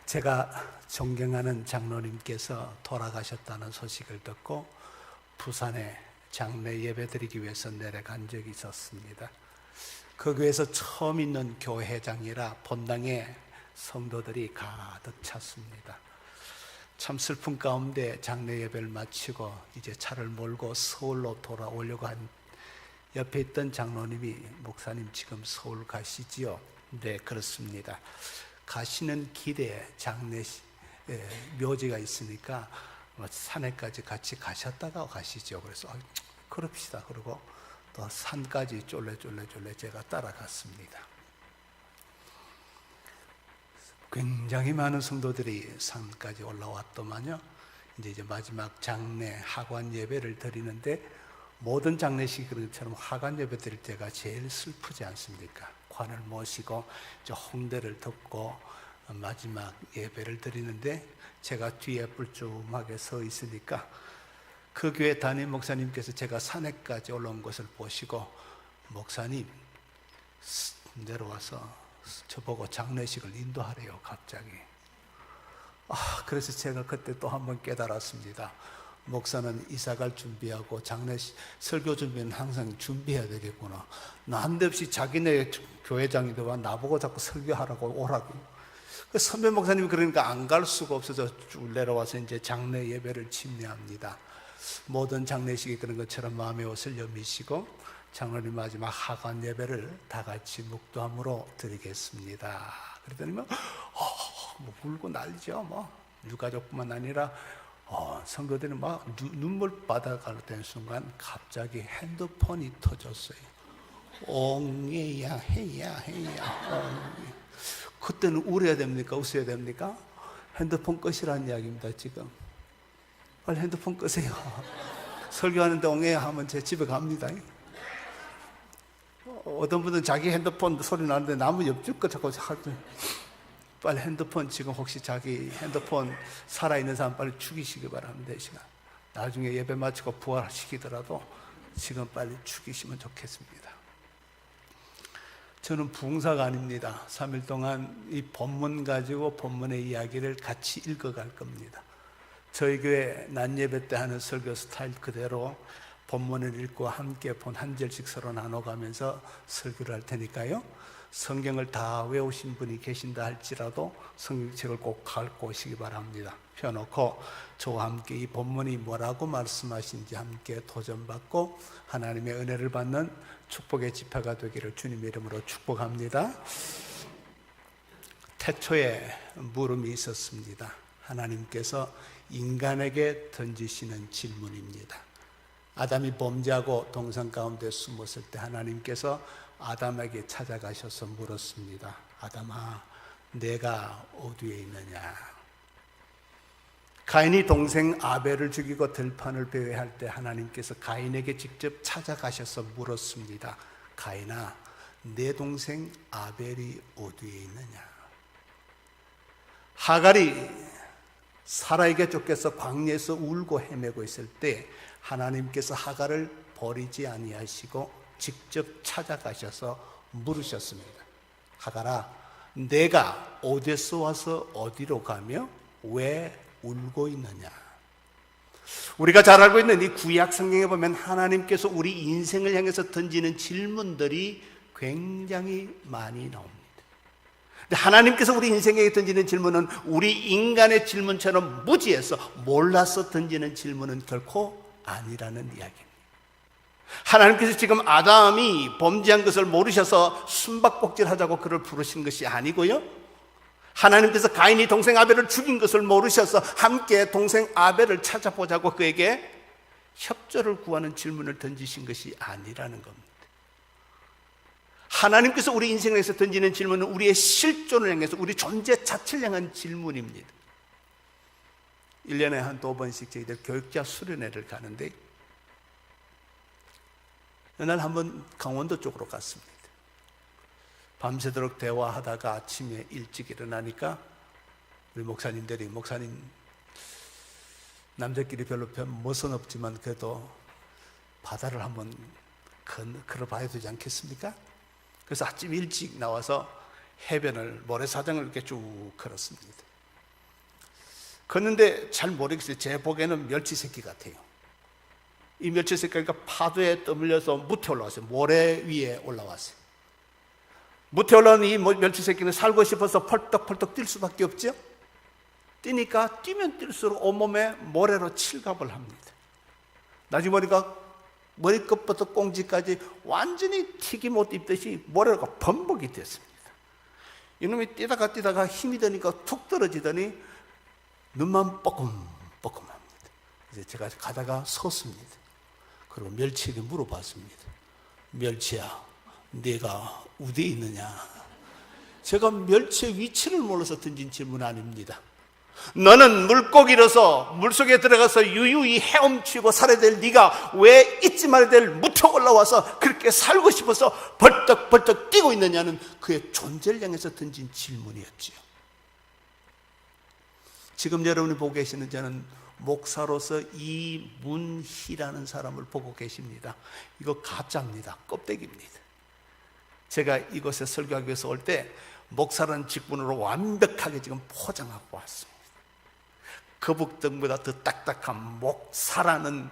제가 존경하는 장로님께서 돌아가셨다는 소식을 듣고 부산에 장례 예배드리기 위해서 내려간 적이 있었습니다. 그 교회에서 처음 있는 교회장이라 본당에 성도들이 가득 찼습니다. 참 슬픈 가운데 장례 예배를 마치고 이제 차를 몰고 서울로 돌아오려고 한 옆에 있던 장로님이 목사님 지금 서울 가시지요? 네, 그렇습니다. 가시는 길에 장례 묘지가 있으니까 산에까지 같이 가셨다가 가시죠. 그래서 그럽시다. 그러고 또 산까지 쫄래 제가 따라갔습니다. 굉장히 많은 성도들이 산까지 올라왔더만요. 이제 마지막 장례 하관 예배를 드리는데 모든 장례식이 그런 것처럼 하관 예배 드릴 때가 제일 슬프지 않습니까? 관을 모시고 홍대를 덮고 마지막 예배를 드리는데 제가 뒤에 뿔쭈하게 서 있으니까 그 교회 담임 목사님께서 제가 산에까지 올라온 것을 보시고 목사님 내려와서 저보고 장례식을 인도하래요. 갑자기. 그래서 제가 그때 또 한 번 깨달았습니다. 목사는 이사갈 준비하고 장례식 설교 준비는 항상 준비해야 되겠구나. 난데없이 자기네 교회장인데 와 나보고 자꾸 설교하라고 오라고. 선배 목사님이 그러니까 안 갈 수가 없어서 쭉 내려와서 이제 장례 예배를 침례합니다. 모든 장례식이 그런 것처럼 마음의 옷을 여미시고 장로님 마지막 하관 예배를 다 같이 묵도함으로 드리겠습니다. 그랬더니 뭐 울고 난리죠. 유가족뿐만 아니라 성도들이 막 눈물바다가 된 순간 갑자기 핸드폰이 터졌어요. 옹예야 해야 그때는 울어야 됩니까? 웃어야 됩니까? 핸드폰 끄시라는 이야기입니다. 지금 빨리 핸드폰 끄세요. 설교하는데 옹예야 하면 제 집에 갑니다. 어떤 분은 자기 핸드폰 소리 나는데 나무 옆집 거 자꾸 하죠. 빨리 핸드폰 지금 혹시 자기 핸드폰 살아있는 사람 빨리 죽이시기 바랍니다. 이 시간 나중에 예배 마치고 부활시키더라도 지금 빨리 죽이시면 좋겠습니다. 저는 부흥사가 아닙니다. 3일 동안 이 본문 가지고 본문의 이야기를 같이 읽어갈 겁니다. 저희 교회 낮 예배 때 하는 설교 스타일 그대로 본문을 읽고 함께 본 한 절씩 서로 나눠가면서 설교를 할 테니까요. 성경을 다 외우신 분이 계신다 할지라도 성경책을 꼭 갖고 오시기 바랍니다. 펴놓고 저와 함께 이 본문이 뭐라고 말씀하신지 함께 도전받고 하나님의 은혜를 받는 축복의 집회가 되기를 주님의 이름으로 축복합니다. 태초에 물음이 있었습니다. 하나님께서 인간에게 던지시는 질문입니다. 아담이 범죄하고 동산 가운데 숨었을 때 하나님께서 아담에게 찾아가셔서 물었습니다. 아담아, 내가 어디에 있느냐? 가인이 동생 아벨을 죽이고 들판을 배회할 때 하나님께서 가인에게 직접 찾아가셔서 물었습니다. 가인아, 내 동생 아벨이 어디에 있느냐? 하갈이 사라에게 쫓겨서 광야에서 울고 헤매고 있을 때 하나님께서 하갈을 버리지 아니하시고 직접 찾아가셔서 물으셨습니다. 하갈아, 내가 어디서 와서 어디로 가며 왜 울고 있느냐? 우리가 잘 알고 있는 이 구약 성경에 보면 하나님께서 우리 인생을 향해서 던지는 질문들이 굉장히 많이 나옵니다. 근데 하나님께서 우리 인생에게 던지는 질문은 우리 인간의 질문처럼 무지해서 몰라서 던지는 질문은 결코 아니라는 이야기입니다. 하나님께서 지금 아담이 범죄한 것을 모르셔서 숨바꼭질하자고 그를 부르신 것이 아니고요, 하나님께서 가인이 동생 아벨을 죽인 것을 모르셔서 함께 동생 아벨을 찾아보자고 그에게 협조를 구하는 질문을 던지신 것이 아니라는 겁니다. 하나님께서 우리 인생에서 던지는 질문은 우리의 실존을 향해서 우리 존재 자체를 향한 질문입니다. 1년에 한두 번씩 저희들 교육자 수련회를 가는데 어느 날 한번 강원도 쪽으로 갔습니다. 밤새도록 대화하다가 아침에 일찍 일어나니까 우리 목사님들이 목사님 남자끼리 별로 멋은 없지만 그래도 바다를 한번 걸어봐야 되지 않겠습니까? 그래서 아침 일찍 나와서 해변을 모래사장을 이렇게 쭉 걸었습니다. 걷는데 잘 모르겠어요. 제 보기에는 멸치 새끼 같아요. 이 멸치 새끼가 파도에 떠밀려서 무태 올라왔어요. 모래 위에 올라왔어요. 무태 올라온 이 멸치 새끼는 살고 싶어서 펄떡펄떡 뛸 수밖에 없죠. 뛰니까 뛰면 뛸수록 온몸에 모래로 칠갑을 합니다. 나중에 보니까 머리끝부터 꽁지까지 완전히 튀김 옷 입듯이 모래가 범벅이 됐습니다. 이놈이 뛰다가 힘이 드니까 툭 떨어지더니 눈만 뻐끔뻐끔합니다. 그래서 제가 가다가 섰습니다. 그리고 멸치에게 물어봤습니다. 멸치야, 네가 어디에 있느냐? 제가 멸치의 위치를 몰라서 던진 질문 아닙니다. 너는 물고기로서 물속에 들어가서 유유히 헤엄치고 살아야 될 네가 왜 잊지 말아야 될 무태 올라와서 그렇게 살고 싶어서 벌떡벌떡 뛰고 있느냐는 그의 존재를 향해서 던진 질문이었지요. 지금 여러분이 보고 계시는 저는 목사로서 이문희라는 사람을 보고 계십니다. 이거 가짜입니다. 껍데기입니다. 제가 이곳에 설교하기 위해서 올 때 목사라는 직분으로 완벽하게 지금 포장하고 왔습니다. 거북등보다 더 딱딱한 목사라는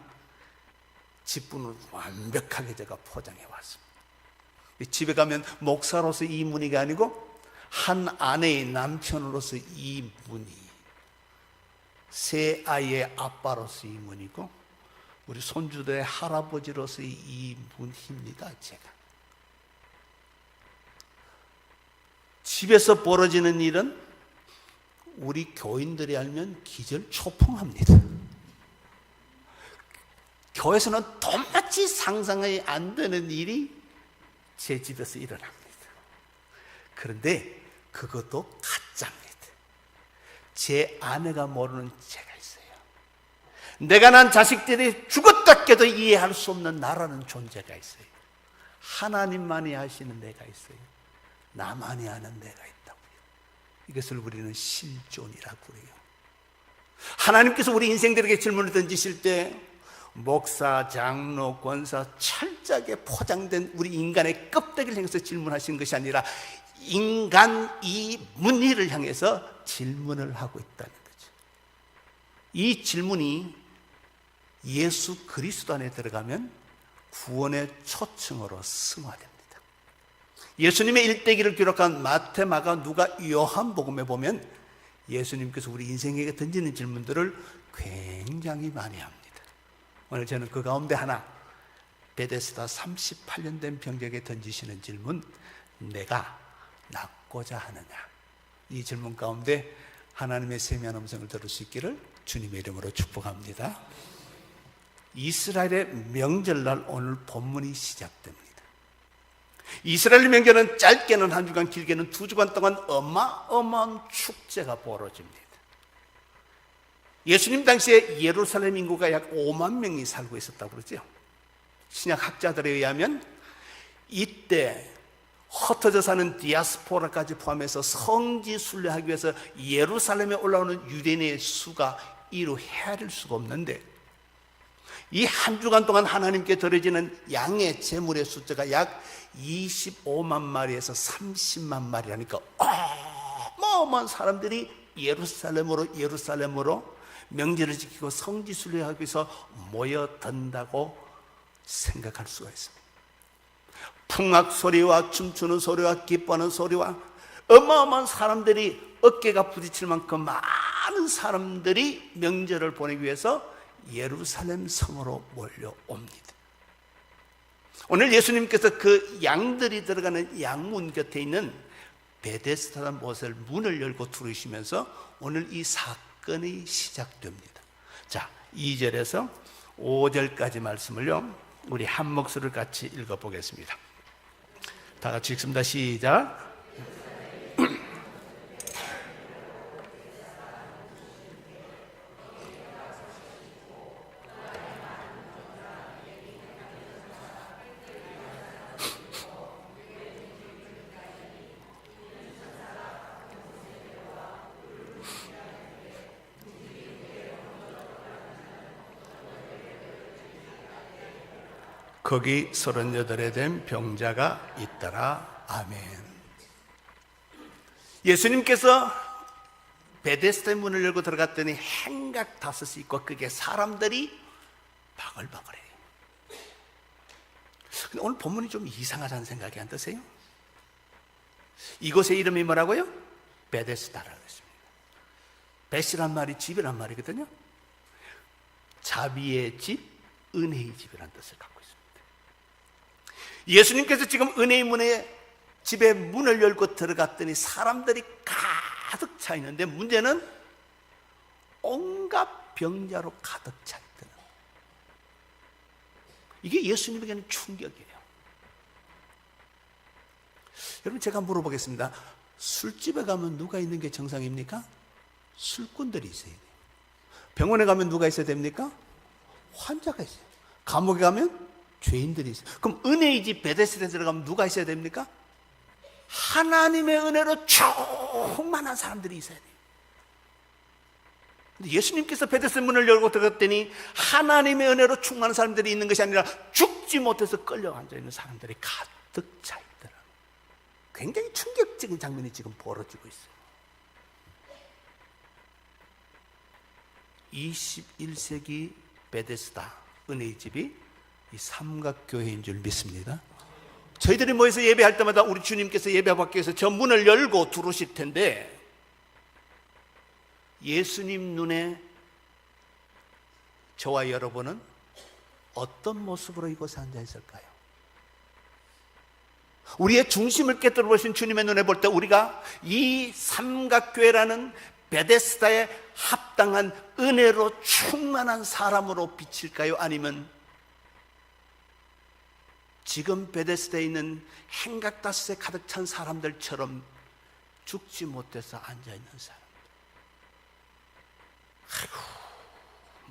직분을 완벽하게 제가 포장해 왔습니다. 집에 가면 목사로서 이문희가 아니고 한 아내의 남편으로서 이문희, 세 아이의 아빠로서 이문희고 우리 손주들의 할아버지로서 이문희입니다. 제가 집에서 벌어지는 일은 우리 교인들이 알면 기절초풍합니다. 교회에서는 도무지 상상이 안 되는 일이 제 집에서 일어납니다. 그런데 그것도 가짜입니다. 제 아내가 모르는 죄가 있어요. 내가 난 자식들이 죽었다 깨도 이해할 수 없는 나라는 존재가 있어요. 하나님만이 아시는 내가 있어요. 나만이 아는 내가 있다고요. 이것을 우리는 실존이라고 해요. 하나님께서 우리 인생들에게 질문을 던지실 때 목사, 장로, 권사 철저하게 포장된 우리 인간의 껍데기를 향해서 질문하시는 것이 아니라 인간 이 문의를 향해서 질문을 하고 있다는 거죠. 이 질문이 예수 그리스도 안에 들어가면 구원의 초청으로 승화됩니다. 예수님의 일대기를 기록한 마태, 마가, 누가, 요한복음에 보면 예수님께서 우리 인생에게 던지는 질문들을 굉장히 많이 합니다. 오늘 저는 그 가운데 하나, 베데스다 38년 된 병자에게 던지시는 질문, 내가 낫고자 하느냐? 이 질문 가운데 하나님의 세미한 음성을 들을 수 있기를 주님의 이름으로 축복합니다. 이스라엘의 명절날 오늘 본문이 시작됩니다. 이스라엘 명절은 짧게는 한 주간, 길게는 2주간 동안 어마어마한 축제가 벌어집니다. 예수님 당시에 예루살렘 인구가 약 5만 명이 살고 있었다고 그러죠. 신약 학자들에 의하면 이때 흩어져 사는 디아스포라까지 포함해서 성지 순례하기 위해서 예루살렘에 올라오는 유대인의 수가 이루 헤아릴 수가 없는데, 이 한 주간 동안 하나님께 드려지는 양의 제물의 숫자가 약 25만 마리에서 30만 마리라니까 어마어마한 사람들이 예루살렘으로 명절을 지키고 성지 순례하기 위해서 모여든다고 생각할 수가 있습니다. 풍악 소리와 춤추는 소리와 기뻐하는 소리와 어마어마한 사람들이 어깨가 부딪힐 만큼 많은 사람들이 명절을 보내기 위해서 예루살렘 성으로 몰려옵니다. 오늘 예수님께서 그 양들이 들어가는 양문 곁에 있는 베데스다라는 곳을 문을 열고 들어오시면서 오늘 이 사건이 시작됩니다. 자, 2절에서 5절까지 말씀을요, 우리 한 목소리를 같이 읽어보겠습니다. 다 같이 읽습니다. 시작. 거기 38에 된 병자가 있더라. 아멘. 예수님께서 베데스다의 문을 열고 들어갔더니 행각 다섯이 있고 그게 사람들이 바글바글해요. 근데 오늘 본문이 좀 이상하다는 생각이 안 드세요? 이곳의 이름이 뭐라고요? 베데스다라고 했습니다. 베시란 말이 집이란 말이거든요. 자비의 집, 은혜의 집이라는 뜻을 갖고 있습니다. 예수님께서 지금 은혜의 문에 집에 문을 열고 들어갔더니 사람들이 가득 차 있는데 문제는 온갖 병자로 가득 차 있더라. 이게 예수님에게는 충격이에요. 여러분, 제가 물어보겠습니다. 술집에 가면 누가 있는 게 정상입니까? 술꾼들이 있어야 돼요. 병원에 가면 누가 있어야 됩니까? 환자가 있어요. 감옥에 가면 죄인들이 있어요. 그럼 은혜의 집 베데스다에 들어가면 누가 있어야 됩니까? 하나님의 은혜로 충만한 사람들이 있어야 돼요. 근데 예수님께서 베데스다 문을 열고 들어갔더니 하나님의 은혜로 충만한 사람들이 있는 것이 아니라 죽지 못해서 끌려 앉아있는 사람들이 가득 차 있더라. 굉장히 충격적인 장면이 지금 벌어지고 있어요. 21세기 베데스다 은혜의 집이 이 삼각교회인 줄 믿습니다. 저희들이 모여서 예배할 때마다 우리 주님께서 예배받기 위해서 저 문을 열고 들어오실 텐데 예수님 눈에 저와 여러분은 어떤 모습으로 이곳에 앉아 있을까요? 우리의 중심을 깨뜨려 보신 주님의 눈에 볼 때 우리가 이 삼각교회라는 베데스다에 합당한 은혜로 충만한 사람으로 비칠까요? 아니면 지금 베데스다에 있는 행각다섯에 가득 찬 사람들처럼 죽지 못해서 앉아있는 사람? 아이고,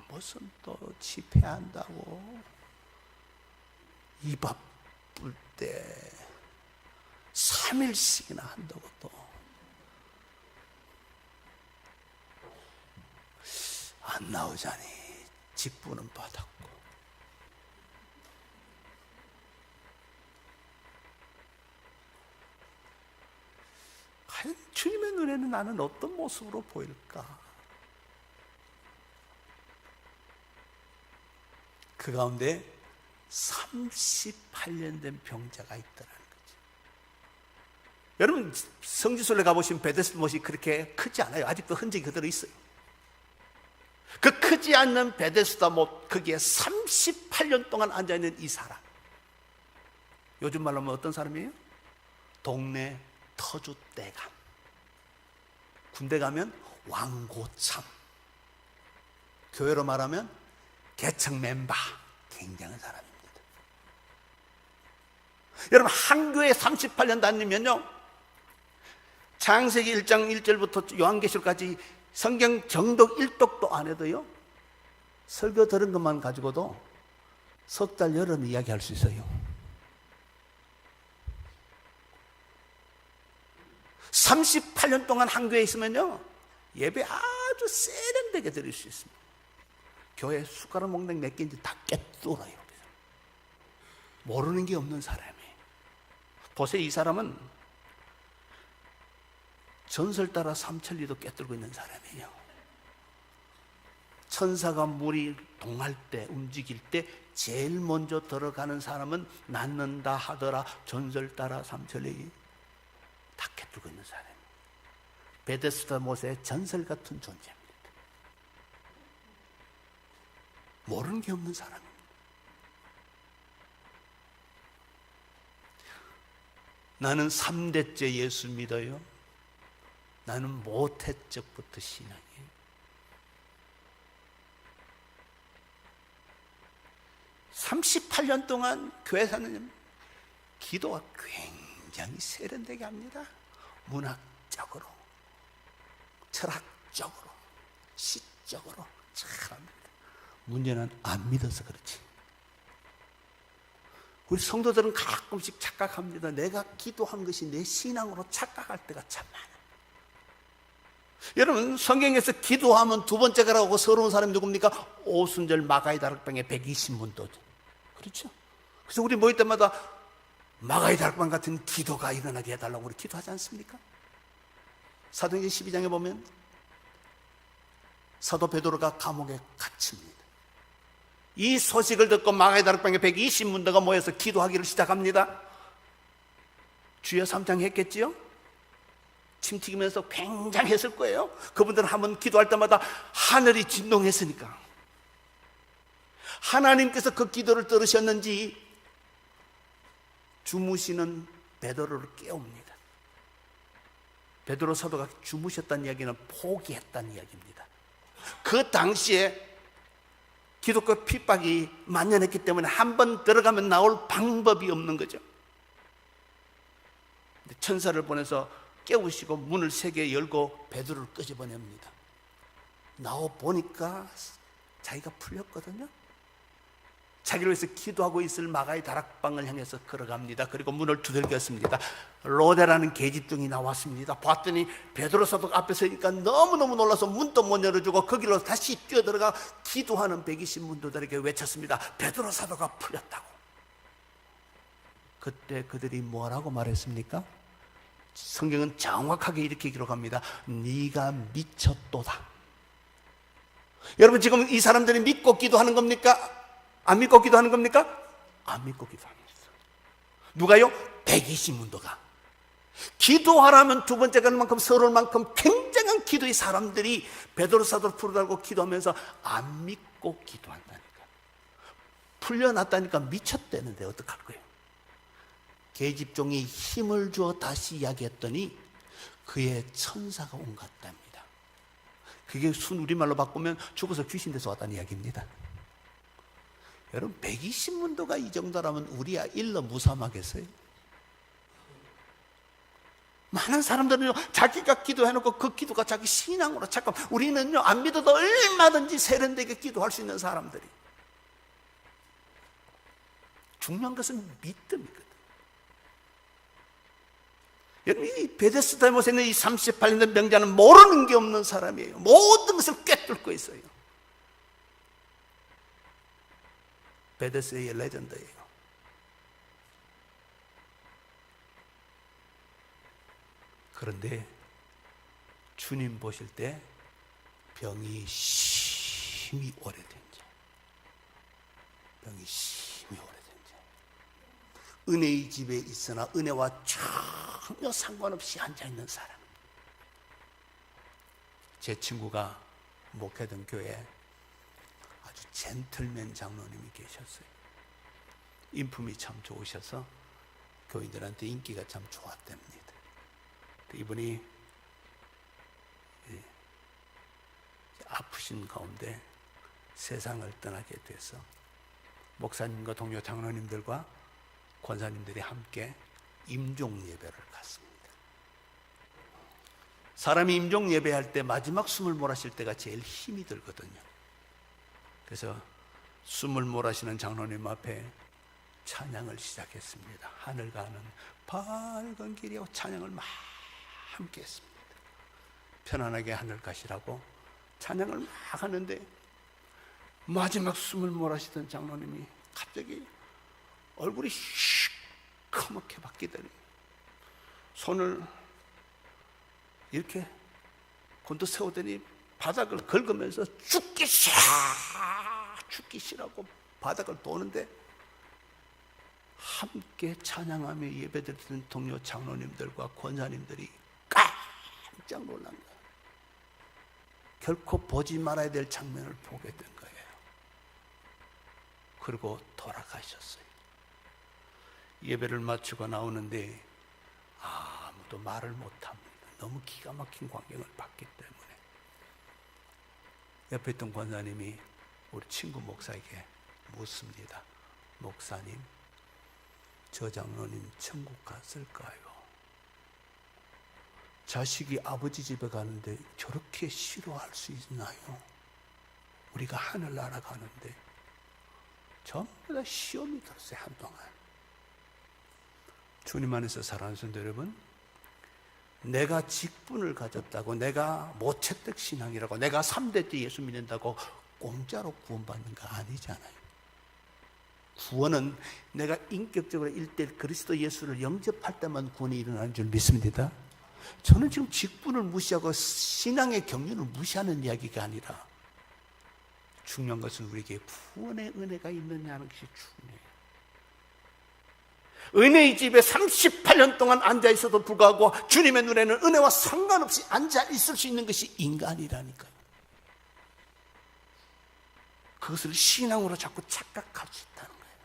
무슨 또 집회한다고 입 아플 때 3일씩이나 한다고 또 안 나오자니 직분은 받았고. 과연 주님의 눈에는 나는 어떤 모습으로 보일까? 그 가운데 38년 된 병자가 있더라는 거죠. 여러분, 성지순례 가보신 베데스다 못이 그렇게 크지 않아요. 아직도 흔적이 그대로 있어요. 그 크지 않는 베데스다 못, 거기에 38년 동안 앉아있는 이 사람, 요즘 말로 하면 어떤 사람이에요? 동네 터줏대감. 군대 가면 왕고참, 교회로 말하면 개척 멤버, 굉장한 사람입니다. 여러분, 한 교회 38년 다니면요, 창세기 1장 1절부터 요한계시록까지 성경 정독 1독도 안 해도요, 설교 들은 것만 가지고도 석 달 여름 이야기할 수 있어요. 38년 동안 한 교회에 있으면요, 예배 아주 세련되게 드릴 수 있습니다. 교회 숟가락 먹는 몇 개인지 다 깨뚫어요. 모르는 게 없는 사람이에요. 보세요, 이 사람은 전설 따라 삼천리도 깨뚫고 있는 사람이에요. 천사가 물이 동할 때, 움직일 때 제일 먼저 들어가는 사람은 낫는다 하더라. 전설 따라 삼천리 다 깨뚫고 있는 사람이에요. 베데스다 못의 전설 같은 존재입니다. 모르는 게 없는 사람입니다. 나는 3대째 예수 믿어요. 나는 모태 적부터 신앙이에요. (38년) 동안 교회 사는 기도가 굉장히 세련되게 합니다. 문학적으로, 철학적으로, 시적으로 잘합니다. 문제는 안 믿어서 그렇지. 우리 성도들은 가끔씩 착각합니다. 내가 기도한 것이 내 신앙으로 착각할 때가 참 많아요. 여러분, 성경에서 기도하면 두 번째 가라고 서러운 사람이 누굽니까? 오순절 마가의 다락방에 120문도. 그렇죠? 그래서 우리 모일 때마다 마가의 다락방 같은 기도가 일어나게 해달라고 우리 기도하지 않습니까? 사도행전 12장에 보면 사도 베드로가 감옥에 갇힙니다. 이 소식을 듣고 마가의 다락방에 120문도가 모여서 기도하기를 시작합니다. 주여 삼창 했겠지요? 침 튀기면서 굉장했을 거예요. 그분들은 한번 기도할 때마다 하늘이 진동했으니까. 하나님께서 그 기도를 들으셨는지 주무시는 베드로를 깨웁니다. 베드로 사도가 주무셨다는 이야기는 포기했다는 이야기입니다. 그 당시에 기독교 핍박이 만연했기 때문에 한 번 들어가면 나올 방법이 없는 거죠. 천사를 보내서 깨우시고 문을 3개 열고 베드로를 끄집어냅니다. 나와 보니까 자기가 풀렸거든요. 자기를 위해서 기도하고 있을 마가의 다락방을 향해서 걸어갑니다. 그리고 문을 두들겼습니다. 로데라는 계집종이 나왔습니다. 봤더니 베드로 사도가 앞에 서니까 너무너무 놀라서 문도 못 열어주고 거기로 다시 뛰어들어가 기도하는 120문도들에게 외쳤습니다. 베드로 사도가 풀렸다고. 그때 그들이 뭐라고 말했습니까? 성경은 정확하게 이렇게 기록합니다. 네가 미쳤도다. 여러분, 지금 이 사람들이 믿고 기도하는 겁니까? 안 믿고 기도하는 겁니까? 안 믿고 기도하는 거죠. 누가요? 120문도가. 기도하라면 두 번째 가는 만큼 서러울 만큼 굉장한 기도의 사람들이 베드로 사도를 풀어달고 기도하면서 안 믿고 기도한다니까. 풀려났다니까 미쳤다는데 어떡할 거예요? 계집종이 힘을 주어 다시 이야기했더니 그의 천사가 온 것 같답니다. 그게 순 우리말로 바꾸면 죽어서 귀신 돼서 왔다는 이야기입니다. 여러분, 120문도가 이 정도라면 우리야 일러 무삼하겠어요? 많은 사람들은요, 자기가 기도해놓고 그 기도가 자기 신앙으로 잠깐, 우리는요 안 믿어도 얼마든지 세련되게 기도할 수 있는 사람들이. 중요한 것은 믿음이거든. 여러분, 이 베데스다에 모여 있는 이 38년 된 명자는 모르는 게 없는 사람이에요. 모든 것을 꿰뚫고 있어요. 베데스의 레전드예요. 그런데 주님 보실 때 병이 심히 오래된 자, 병이 심히 오래된 자, 은혜의 집에 있으나 은혜와 전혀 상관없이 앉아있는 사람. 제 친구가 목회던 교회에 아주 젠틀맨 장로님이 계셨어요. 인품이 참 좋으셔서 교인들한테 인기가 참 좋았답니다. 이분이 아프신 가운데 세상을 떠나게 돼서 목사님과 동료 장로님들과 권사님들이 함께 임종 예배를 갔습니다. 사람이 임종 예배할 때 마지막 숨을 몰아쉴 때가 제일 힘이 들거든요. 그래서 숨을 몰아쉬는 장로님 앞에 찬양을 시작했습니다. 하늘 가는 밝은 길이요, 찬양을 막 함께 했습니다. 편안하게 하늘 가시라고 찬양을 막 하는데 마지막 숨을 몰아쉬던 장로님이 갑자기 얼굴이 시커멓게 바뀌더니 손을 이렇게 곤두 세우더니 바닥을 긁으면서 죽기 싫라고 바닥을 도는데 함께 찬양하며 예배드리던 동료 장로님들과 권사님들이 깜짝 놀란 거예요. 결코 보지 말아야 될 장면을 보게 된 거예요. 그리고 돌아가셨어요. 예배를 마치고 나오는데 아무도 말을 못합니다. 너무 기가 막힌 광경을 봤기 때문에. 옆에 있던 권사님이 우리 친구 목사에게 묻습니다. 목사님, 저 장로님 천국 갔을까요? 자식이 아버지 집에 가는데 저렇게 싫어할 수 있나요? 우리가 하늘나라 가는데 전부 다 시험이 들었어요. 한동안. 주님 안에서 사랑하는 성도 여러분, 내가 직분을 가졌다고, 내가 모채떡 신앙이라고, 내가 3대 때 예수 믿는다고 공짜로 구원받는 거 아니잖아요. 구원은 내가 인격적으로 1대1 그리스도 예수를 영접할 때만 구원이 일어나는 줄 믿습니다. 저는 지금 직분을 무시하고 신앙의 경륜을 무시하는 이야기가 아니라 중요한 것은 우리에게 구원의 은혜가 있느냐는 것이 중요해요. 은혜의 집에 38년 동안 앉아 있어도 불구하고 주님의 눈에는 은혜와 상관없이 앉아 있을 수 있는 것이 인간이라니까요. 그것을 신앙으로 자꾸 착각할 수 있다는 거예요.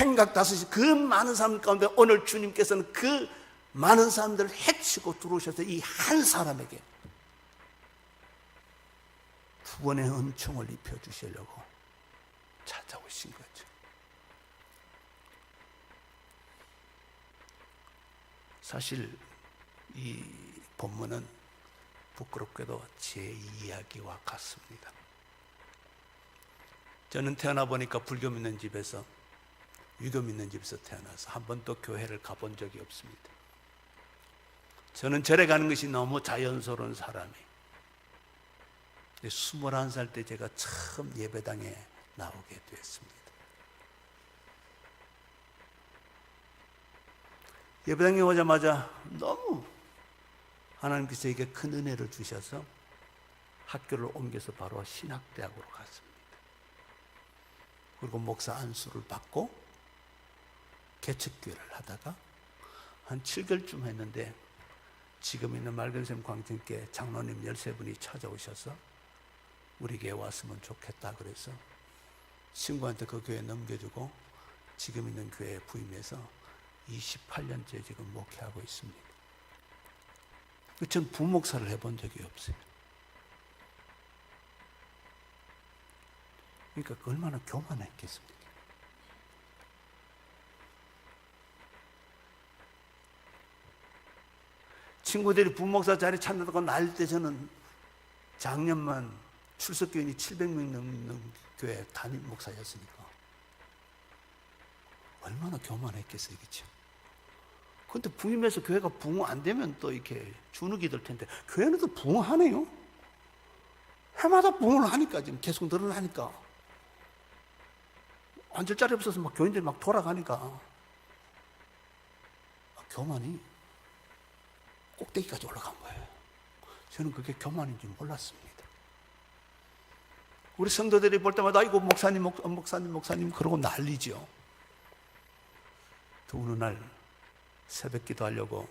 행각 다섯이 그 많은 사람 가운데 오늘 주님께서는 그 많은 사람들을 해치고 들어오셔서 이 한 사람에게 구원의 은총을 입혀주시려고 찾아오신 거죠. 사실 이 본문은 부끄럽게도 제 이야기와 같습니다. 저는 태어나 보니까 불교 믿는 집에서, 유교 믿는 집에서 태어나서 한 번도 교회를 가본 적이 없습니다. 저는 절에 가는 것이 너무 자연스러운 사람이에요. 21살 때 제가 처음 예배당에 나오게 되었습니다. 예배당에 오자마자 너무 하나님께서 저에게 큰 은혜를 주셔서 학교를 옮겨서 바로 신학대학으로 갔습니다. 그리고 목사 안수를 받고 개척교회를 하다가 한 7개월쯤 했는데 지금 있는 맑은샘 광진교회 장로님 13분이 찾아오셔서 우리 교회 왔으면 좋겠다 그래서 친구한테 그 교회 넘겨주고 지금 있는 교회에 부임해서 28년째 지금 목회하고 있습니다. 전 부목사를 해본 적이 없어요. 그러니까 얼마나 교만했겠습니까? 친구들이 부목사 자리 찾는다고 날 때 저는 작년만 출석교인이 700명 넘는 교회 담임 목사였으니까 얼마나 교만했겠어요, 그렇죠? 그런데 부임해서 교회가 부흥 안 되면 또 이렇게 주눅이 들 텐데 교회는 또 부흥하네요. 해마다 부흥을 하니까 지금 계속 늘어나니까 앉을 자리 없어서 막 교인들이 막 돌아가니까 교만이 꼭대기까지 올라간 거예요. 저는 그게 교만인지 몰랐습니다. 우리 성도들이 볼 때마다 이거 목사님 그러고 난리죠. 또 어느 날 새벽 기도하려고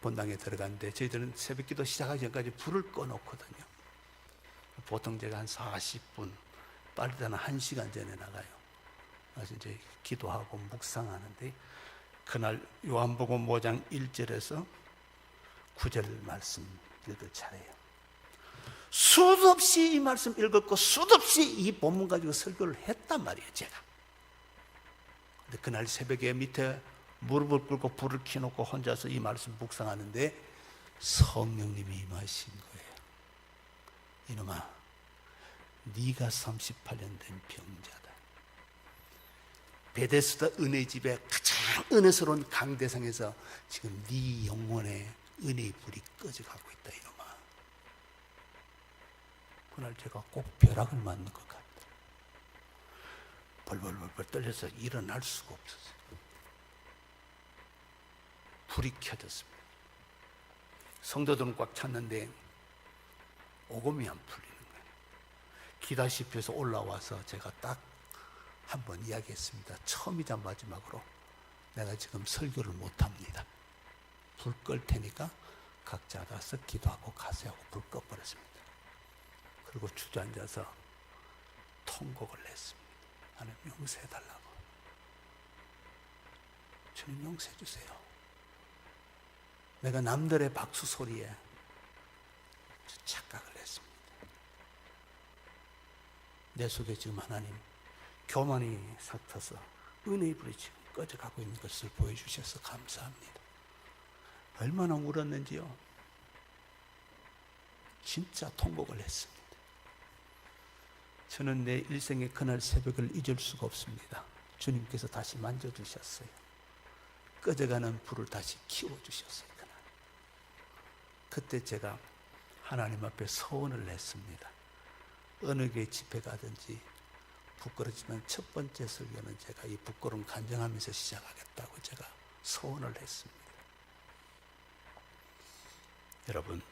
본당에 들어갔는데 저희들은 새벽 기도 시작하기 전까지 불을 꺼놓거든요. 보통 제가 한 40분, 빠르다는 1시간 전에 나가요. 그래서 이제 기도하고 묵상하는데 그날 요한복음 5장 1절에서 9절 말씀 읽을 차례예요. 수도 없이 이 말씀 읽었고 수도 없이 이 본문 가지고 설교를 했단 말이에요, 제가. 근데 그날 새벽에 밑에 무릎을 꿇고 불을 켜놓고 혼자서 이 말씀 묵상하는데 성령님이 임하신 거예요. 이놈아, 네가 38년 된 병자다. 베데스다 은혜집의 가장 은혜스러운 강대상에서 지금 네 영혼에 은혜의 불이 꺼져가고 있다, 이놈아. 그날 제가 꼭 벼락을 맞는 것 같아요. 벌벌벌벌 떨려서 일어날 수가 없었어요. 불이 켜졌습니다. 성도들은 꽉 찼는데 오금이 안 풀리는 거예요. 기다시피 해서 올라와서 제가 딱 한 번 이야기했습니다. 처음이자 마지막으로 내가 지금 설교를 못합니다. 불 끌 테니까 각자 알아서 기도하고 가세요 하고 불 꺼버렸습니다. 그리고 주저앉아서 통곡을 했습니다. 하나님 용서해달라고. 주님 용서해 주세요. 내가 남들의 박수 소리에 착각을 했습니다. 내 속에 지금 하나님 교만이 삭혀서 은혜의 불이 지금 꺼져가고 있는 것을 보여주셔서 감사합니다. 얼마나 울었는지요. 진짜 통곡을 했습니다. 저는 내 일생의 그날 새벽을 잊을 수가 없습니다. 주님께서 다시 만져주셨어요. 꺼져가는 불을 다시 키워주셨어요. 그날. 그때 제가 하나님 앞에 서원을 했습니다. 어느 교회 집회 가든지 부끄럽지만 첫 번째 설교는 제가 이 부끄러움 간증하면서 시작하겠다고 제가 서원을 했습니다. 여러분,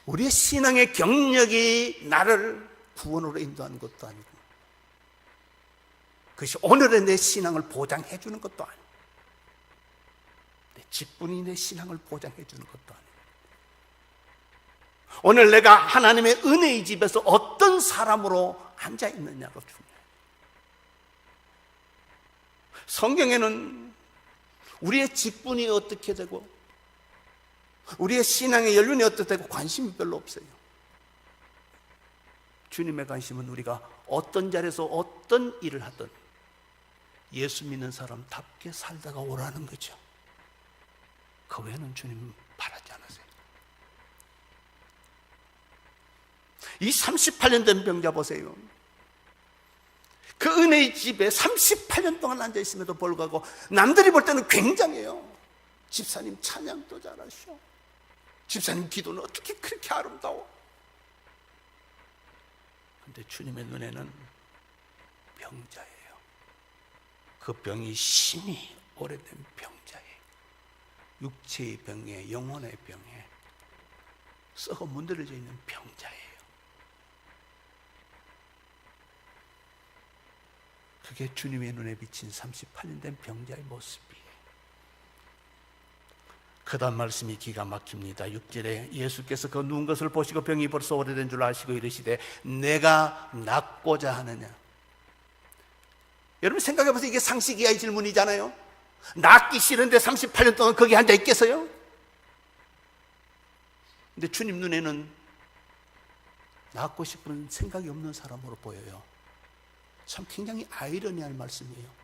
우리의 신앙의 경력이 나를 구원으로 인도하는 것도 아니고, 그것이 오늘의 내 신앙을 보장해 주는 것도 아니고, 내 직분이 내 신앙을 보장해 주는 것도 아니고, 오늘 내가 하나님의 은혜의 집에서 어떤 사람으로 앉아 있느냐가 중요해요. 성경에는 우리의 직분이 어떻게 되고 우리의 신앙의 연륜이 어떻게 되고 관심이 별로 없어요. 주님의 관심은 우리가 어떤 자리에서 어떤 일을 하든 예수 믿는 사람답게 살다가 오라는 거죠. 그 외에는 주님 바라지 않으세요. 이 38년 된 병자 보세요. 그 은혜의 집에 38년 동안 앉아있음에도 불구하고 남들이 볼 때는 굉장해요. 집사님 찬양도 잘하셔. 집사님 기도는 어떻게 그렇게 아름다워. 근데 주님의 눈에는 병자예요. 그 병이 심히 오래된 병자예요. 육체의 병에, 영혼의 병에 썩어 문드러져 있는 병자예요. 그게 주님의 눈에 비친 38년 된 병자의 모습이에요. 그 다음 말씀이 기가 막힙니다. 6절에 예수께서 그 누운 것을 보시고 병이 벌써 오래된 줄 아시고 이르시되 내가 낫고자 하느냐. 여러분 생각해보세요. 이게 상식 이하의 질문이잖아요. 낫기 싫은데 38년 동안 거기 앉아 있겠어요? 근데 주님 눈에는 낫고 싶은 생각이 없는 사람으로 보여요. 참 굉장히 아이러니한 말씀이에요.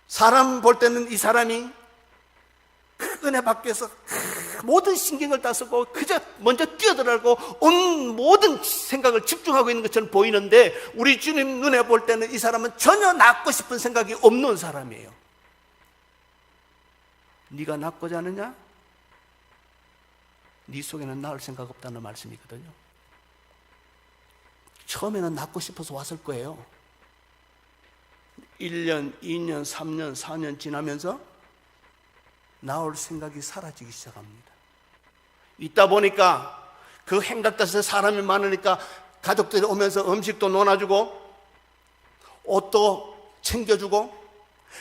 사람 볼 때는 이 사람이 그 은혜 밖에서 모든 신경을 다 쓰고 그저 먼저 뛰어들어가고 온 모든 생각을 집중하고 있는 것처럼 보이는데, 우리 주님 눈에 볼 때는 이 사람은 전혀 낫고 싶은 생각이 없는 사람이에요. 네가 낫고자 하느냐? 네 속에는 나을 생각 없다는 말씀이거든요. 처음에는 낫고 싶어서 왔을 거예요. 1년, 2년, 3년, 4년 지나면서 나올 생각이 사라지기 시작합니다. 있다 보니까 그 행각다스에 사람이 많으니까 가족들이 오면서 음식도 논아주고 옷도 챙겨주고,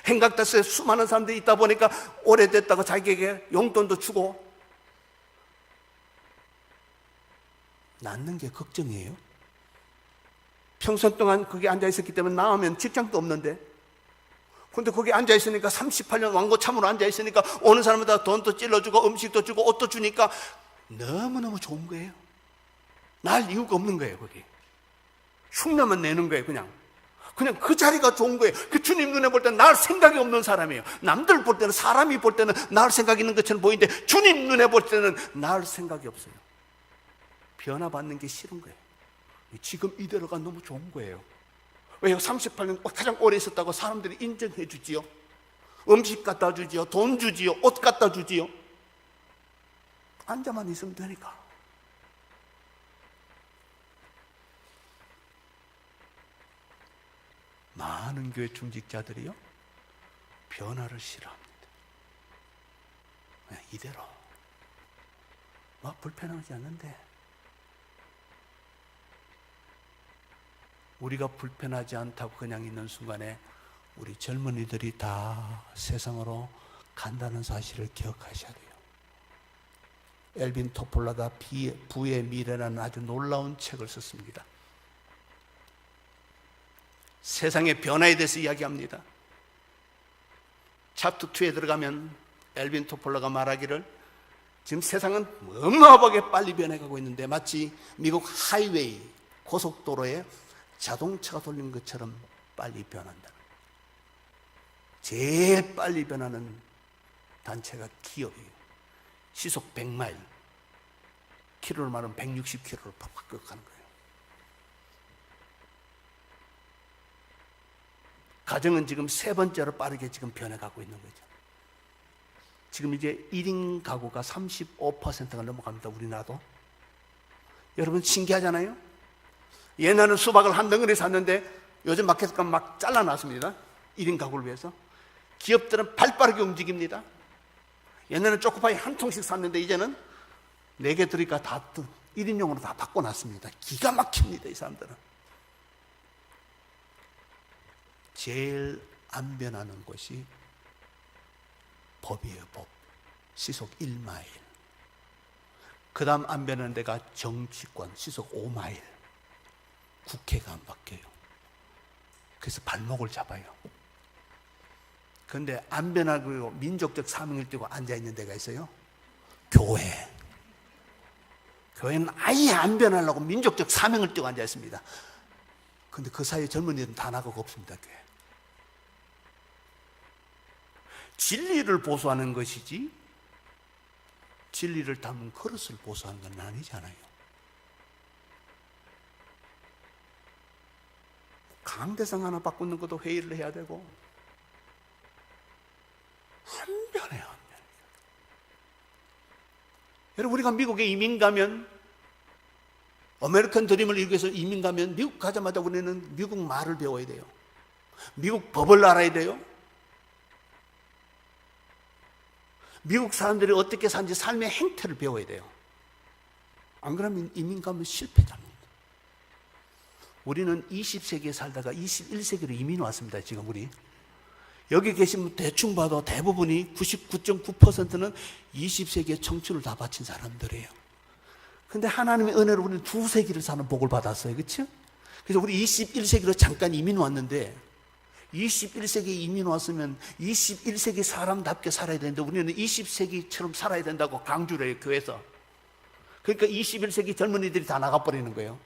행각다스에 수많은 사람들이 있다 보니까 오래됐다고 자기에게 용돈도 주고, 낫는 게 걱정이에요. 평생 동안 거기 앉아있었기 때문에 나오면 직장도 없는데, 근데 거기 앉아있으니까 38년 왕고참으로 앉아있으니까 오는 사람마다 돈도 찔러주고 음식도 주고 옷도 주니까 너무너무 좋은 거예요. 날 이유가 없는 거예요. 거기 흉내만 내는 거예요. 그냥 그 자리가 좋은 거예요. 그 주님 눈에 볼 때는 날 생각이 없는 사람이에요. 남들 볼 때는, 사람이 볼 때는 날 생각이 있는 것처럼 보이는데 주님 눈에 볼 때는 날 생각이 없어요. 변화받는 게 싫은 거예요. 지금 이대로가 너무 좋은 거예요. 왜요? 38년 가장 오래 있었다고 사람들이 인정해 주지요. 음식 갖다 주지요. 돈 주지요. 옷 갖다 주지요. 앉아만 있으면 되니까. 많은 교회 중직자들이요 변화를 싫어합니다. 그냥 이대로 막 불편하지 않는데, 우리가 불편하지 않다고 그냥 있는 순간에 우리 젊은이들이 다 세상으로 간다는 사실을 기억하셔야 돼요. 엘빈 토폴라가 부의 미래라는 아주 놀라운 책을 썼습니다. 세상의 변화에 대해서 이야기합니다. 챕터 2에 들어가면 엘빈 토폴라가 말하기를, 지금 세상은 어마어마하게 빨리 변해가고 있는데 마치 미국 하이웨이 고속도로에 자동차가 돌린 것처럼 빨리 변한다. 제일 빨리 변하는 단체가 기업이에요. 시속 100마일, 키로를 말하면 160km로 팍팍 가는 거예요. 가정은 지금 세 번째로 빠르게 지금 변해가고 있는 거죠. 지금 이제 1인 가구가 35%가 넘어갑니다. 우리나라도. 여러분 신기하잖아요. 옛날에는 수박을 한 덩어리 샀는데 요즘 마켓 가면 막 잘라놨습니다. 1인 가구를 위해서. 기업들은 발빠르게 움직입니다. 옛날에는 초코파이 한 통씩 샀는데 이제는 4개 들으니까 다 1인용으로 다 바꿔놨습니다. 기가 막힙니다, 이 사람들은. 제일 안 변하는 것이 법이에요, 법. 시속 1마일. 그 다음 안 변하는 데가 정치권, 시속 5마일. 국회가 안 바뀌어요. 그래서 발목을 잡아요. 그런데 안 변하고 민족적 사명을 띠고 앉아있는 데가 있어요. 교회. 교회는 아예 안 변하려고 민족적 사명을 띠고 앉아있습니다. 그런데 그 사이에 젊은이들은 다 나가고 없습니다, 교회. 진리를 보수하는 것이지 진리를 담은 그릇을 보수하는 건 아니잖아요. 강대상 하나 바꾸는 것도 회의를 해야 되고 안 변해요, 안 변해요. 여러분, 우리가 미국에 이민 가면, 아메리칸 드림을 이루기 위해서 이민 가면 미국 가자마자 우리는 미국 말을 배워야 돼요. 미국 법을 알아야 돼요. 미국 사람들이 어떻게 사는지 삶의 행태를 배워야 돼요. 안 그러면 이민 가면 실패자입니다. 우리는 20세기에 살다가 21세기로 이민 왔습니다. 지금 우리 여기 계신 분 대충 봐도 대부분이 99.9%는 20세기에 청춘을 다 바친 사람들이에요. 근데 하나님의 은혜로 우리는 2세기를 사는 복을 받았어요. 그렇죠? 그래서 우리 21세기로 잠깐 이민 왔는데 21세기 이민 왔으면 21세기 사람답게 살아야 되는데 우리는 20세기처럼 살아야 된다고 강조를 해요, 교회에서. 그러니까 21세기 젊은이들이 다 나가버리는 거예요.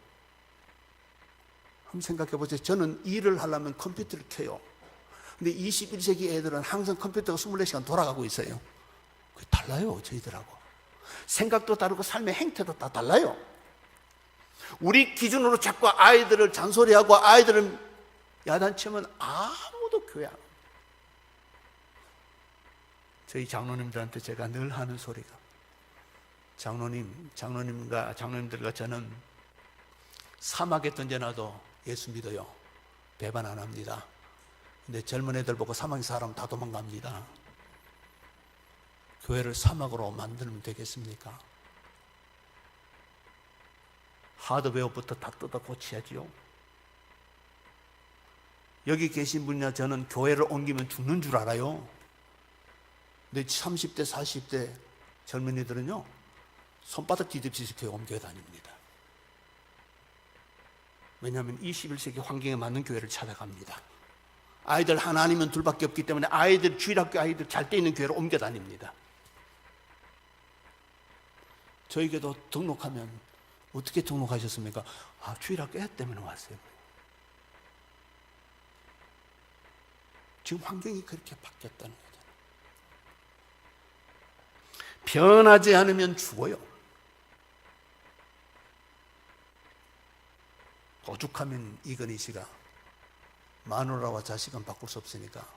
한번 생각해 보세요. 저는 일을 하려면 컴퓨터를 켜요. 근데 21세기 애들은 항상 컴퓨터가 24시간 돌아가고 있어요. 그게 달라요, 저희들하고. 생각도 다르고 삶의 행태도 다 달라요. 우리 기준으로 자꾸 아이들을 잔소리하고 아이들을 야단치면 아무도 교회 안 합니다. 저희 장로님들한테 제가 늘 하는 소리가, 장로님들과 저는 사막에 던져놔도 예수 믿어요. 배반 안 합니다. 근데 젊은 애들 보고 사막에 사람 다 도망갑니다. 교회를 사막으로 만들면 되겠습니까? 하드웨어부터 다 뜯어 고쳐야지요. 여기 계신 분이나 저는 교회를 옮기면 죽는 줄 알아요. 근데 30대, 40대 젊은이들은요, 손바닥 뒤집듯이 교회 옮겨 다닙니다. 왜냐하면 21세기 환경에 맞는 교회를 찾아갑니다. 아이들 하나 아니면 둘밖에 없기 때문에 아이들, 주일학교 아이들 잘 때 있는 교회로 옮겨 다닙니다. 저에게도 등록하면 어떻게 등록하셨습니까? 아, 주일학교 애 때문에 왔어요. 지금 환경이 그렇게 바뀌었다는 거잖아요. 변하지 않으면 죽어요. 오죽하면 이건희 씨가 마누라와 자식은 바꿀 수 없으니까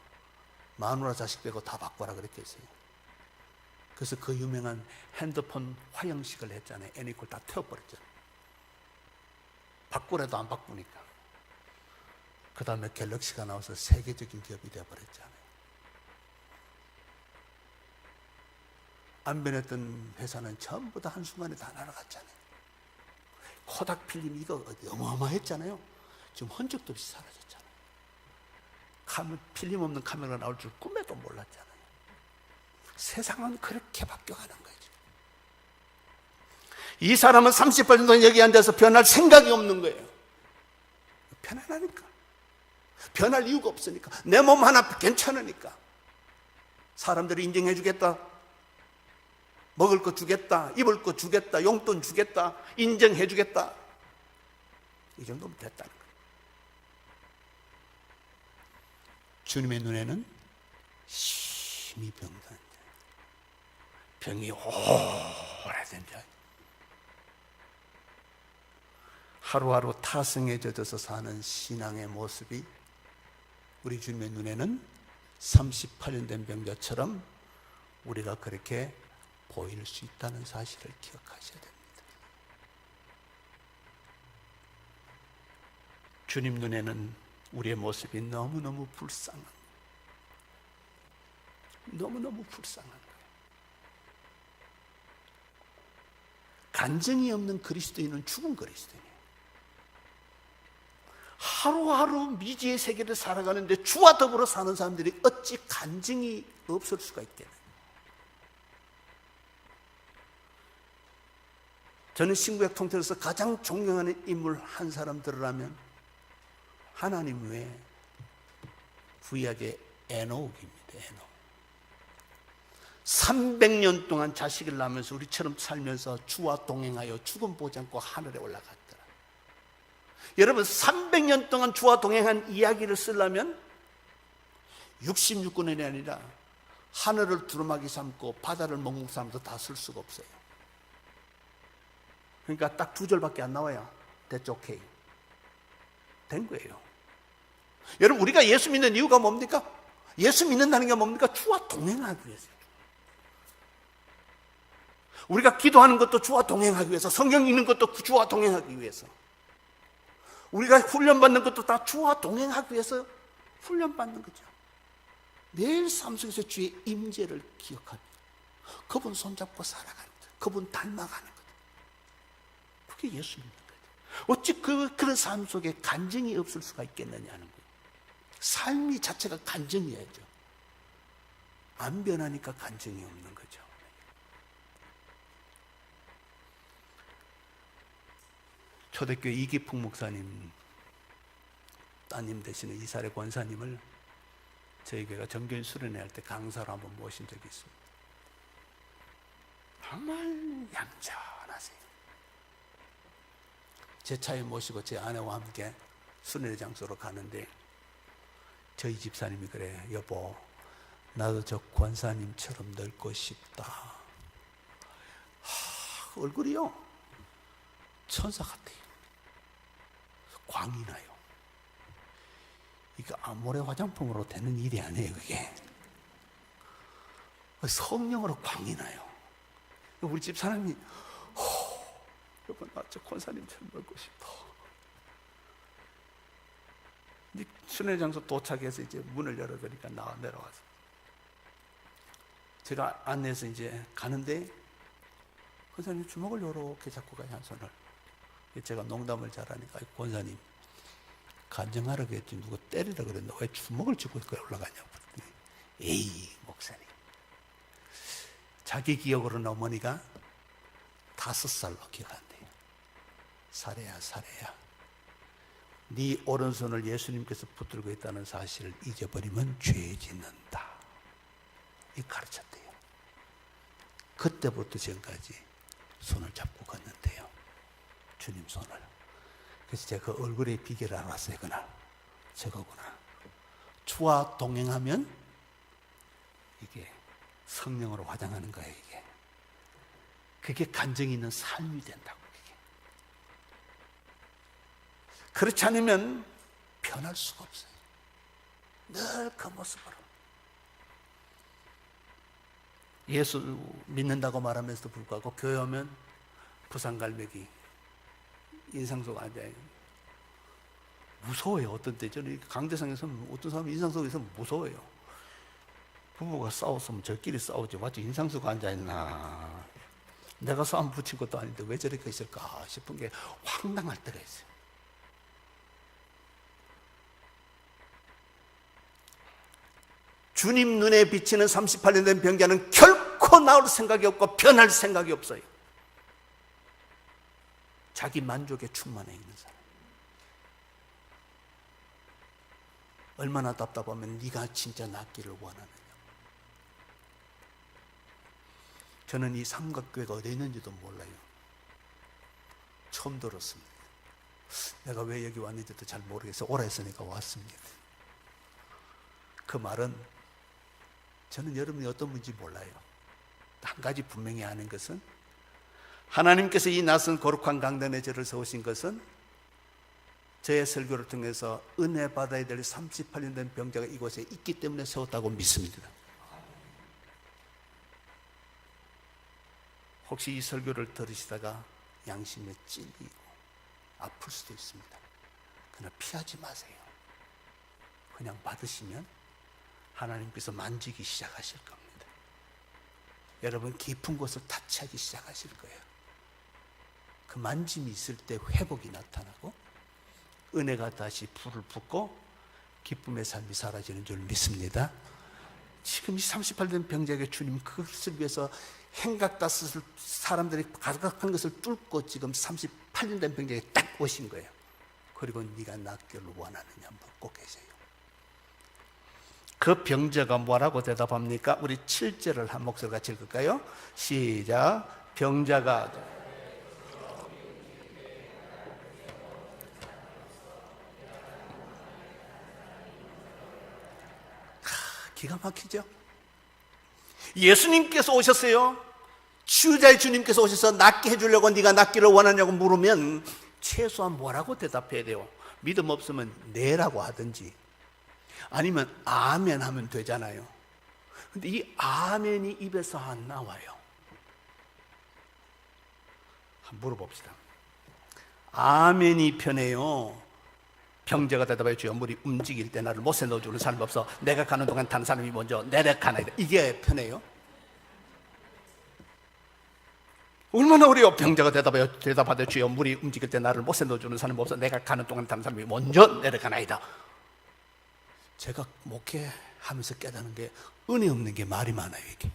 마누라 자식 빼고 다 바꿔라 그랬겠어요. 그래서 그 유명한 핸드폰 화형식을 했잖아요. 애니콜 다 태워버렸잖아요. 바꾸라도 안 바꾸니까. 그 다음에 갤럭시가 나와서 세계적인 기업이 되어버렸잖아요. 안 변했던 회사는 전부 다 한순간에 다 날아갔잖아요. 코닥 필름 이거 어마어마했잖아요. 지금 흔적도 없이 사라졌잖아요. 필름 없는 카메라가 나올 줄 꿈에도 몰랐잖아요. 세상은 그렇게 바뀌어가는 거예요. 이 사람은 30분 정도 여기 앉아서 변할 생각이 없는 거예요. 편안하니까. 변할 이유가 없으니까. 내 몸 하나 괜찮으니까. 사람들이 인정해 주겠다, 먹을 거 주겠다, 입을 거 주겠다, 용돈 주겠다, 인정해 주겠다, 이 정도면 됐다는 거예요. 주님의 눈에는 심히 병든, 병이 오래된 자, 하루하루 타성에 젖어서 사는 신앙의 모습이 우리 주님의 눈에는 38년 된 병자처럼 우리가 그렇게 보일 수 있다는 사실을 기억하셔야 됩니다. 주님 눈에는 우리의 모습이 너무너무 불쌍한, 너무너무 불쌍한 거예요. 간증이 없는 그리스도인은 죽은 그리스도인이에요. 하루하루 미지의 세계를 살아가는데 주와 더불어 사는 사람들이 어찌 간증이 없을 수가 있겠느냐. 저는 신구약 통틀어서 가장 존경하는 인물 한 사람 들으라면 하나님 외에 구약의 에녹입니다. 에녹. 300년 동안 자식을 낳으면서 우리처럼 살면서 주와 동행하여 죽음 보지 않고 하늘에 올라갔더라. 여러분, 300년 동안 주와 동행한 이야기를 쓰려면 66권이 아니라 하늘을 두루마기 삼고 바다를 먹먹 삼아도 다 쓸 수가 없어요. 그러니까 딱 2절밖에 안 나와요. That's okay. 된 거예요. 여러분, 우리가 예수 믿는 이유가 뭡니까? 예수 믿는다는 게 뭡니까? 주와 동행하기 위해서요. 우리가 기도하는 것도 주와 동행하기 위해서, 성경 읽는 것도 주와 동행하기 위해서, 우리가 훈련받는 것도 다 주와 동행하기 위해서 훈련받는 거죠. 매일 삶 속에서 주의 임재를 기억하며 그분 손잡고 살아가는 거죠. 그분 닮아가는 거죠. 그게 예수 믿는 거죠. 어찌 그런 삶 속에 간증이 없을 수가 있겠느냐 하는 거예요. 삶이 자체가 간증이야죠. 안 변하니까 간증이 없는 거죠. 초대교회 이기풍 목사님 따님 되시는 이사례 권사님을 저희 교회가 정교인 수련회 할 때 강사로 한번 모신 적이 있습니다. 정말 얌전하세요. 제 차에 모시고 제 아내와 함께 수련회 장소로 가는데 저희 집사님이 그래, 여보 나도 저 권사님처럼 늙고 싶다. 얼굴이요 천사 같아요. 광이 나요. 이거 아모레 화장품으로 되는 일이 아니에요. 그게 성령으로 광이 나요. 우리 집 사람이 여보 나 저 권사님처럼 늙고 싶어. 수련회 장소 도착해서 이제 문을 열어드리니까 내려와서 제가 안내해서 이제 가는데 권사님 주먹을 이렇게 잡고 가요. 한 손을. 제가 농담을 잘하니까 권사님 간증하라고 했지 누가 때리라 그랬나 왜 주먹을 쥐고 올라가냐고. 에이 목사님, 자기 기억으로는 어머니가 5살로 기억한대요. 사례야 네 오른손을 예수님께서 붙들고 있다는 사실을 잊어버리면 죄 짓는다. 이 가르쳤대요. 그때부터 지금까지 손을 잡고 갔는데요. 주님 손을. 그래서 제가 그 얼굴의 비결을 알았어요. 그날 저거구나. 주와 동행하면 이게 성령으로 화장하는 거예요. 이게 그게 간증이 있는 삶이 된다고. 그게. 그렇지 않으면 변할 수가 없어요. 늘 그 모습으로. 예수 믿는다고 말하면서도 불구하고 교회 오면 부산갈매기 인상 속 앉아요. 무서워요. 어떤 때 저는 강대상에서는 어떤 사람이 인상 속에서 무서워요. 부부가 싸웠으면 저끼리 싸우지 와서 인상 속 앉아있나. 내가 싸움 붙인 것도 아닌데 왜 저렇게 있을까 싶은 게 황당할 때가 있어요. 주님 눈에 비치는 38년 된 병자는 결코 나올 생각이 없고 변할 생각이 없어요. 자기 만족에 충만해 있는 사람. 얼마나 답답하면 네가 진짜 낫기를 원하느냐. 저는 이 삼각교회가 어디 있는지도 몰라요. 처음 들었습니다. 내가 왜 여기 왔는지도 잘 모르겠어요. 오라 했으니까 왔습니다. 그 말은 저는 여러분이 어떤 분인지 몰라요. 한 가지 분명히 아는 것은 하나님께서 이 낯선 거룩한 강단에 저를 세우신 것은 저의 설교를 통해서 은혜 받아야 될 38년 된 병자가 이곳에 있기 때문에 세웠다고 믿습니다. 혹시 이 설교를 들으시다가 양심에 찔리고 아플 수도 있습니다. 그러나 피하지 마세요. 그냥 받으시면 하나님께서 만지기 시작하실 겁니다. 여러분 깊은 곳을 타치하기 시작하실 거예요. 그 만짐이 있을 때 회복이 나타나고 은혜가 다시 불을 붙고 기쁨의 삶이 사라지는 줄 믿습니다. 지금 이 38된 병자에게 주님 그것을 위해서 행각 다 쓸 사람들이 가득한 것을 뚫고 지금 38년 된 병자에게 딱 오신 거예요. 그리고 네가 낫기를 원하느냐 묻고 계세요. 그 병자가 뭐라고 대답합니까? 우리 7절을 한 목소리 같이 읽을까요? 시작. 병자가 기가 막히죠? 예수님께서 오셨어요. 치유자의 주님께서 오셔서 낫게 해주려고 네가 낫기를 원하냐고 물으면 최소한 뭐라고 대답해야 돼요? 믿음 없으면 네라고 하든지 아니면 아멘 하면 되잖아요. 근데 이 아멘이 입에서 안 나와요. 한번 물어봅시다. 아멘이 편해요? 병자가 대답해 주여 물이 움직일 때 나를 못에 넣어주는 사람이 없어. 내가 가는 동안 다른 사람이 먼저 내려가나이다. 이게 편해요? 얼마나 어려워. 병자가 대답하되 주여 물이 움직일 때 나를 못에 넣어주는 사람이 없어. 내가 가는 동안 다른 사람이 먼저 내려가나이다. 제가 목회하면서 깨닫는 게 은혜 없는 게 말이 많아요. 이게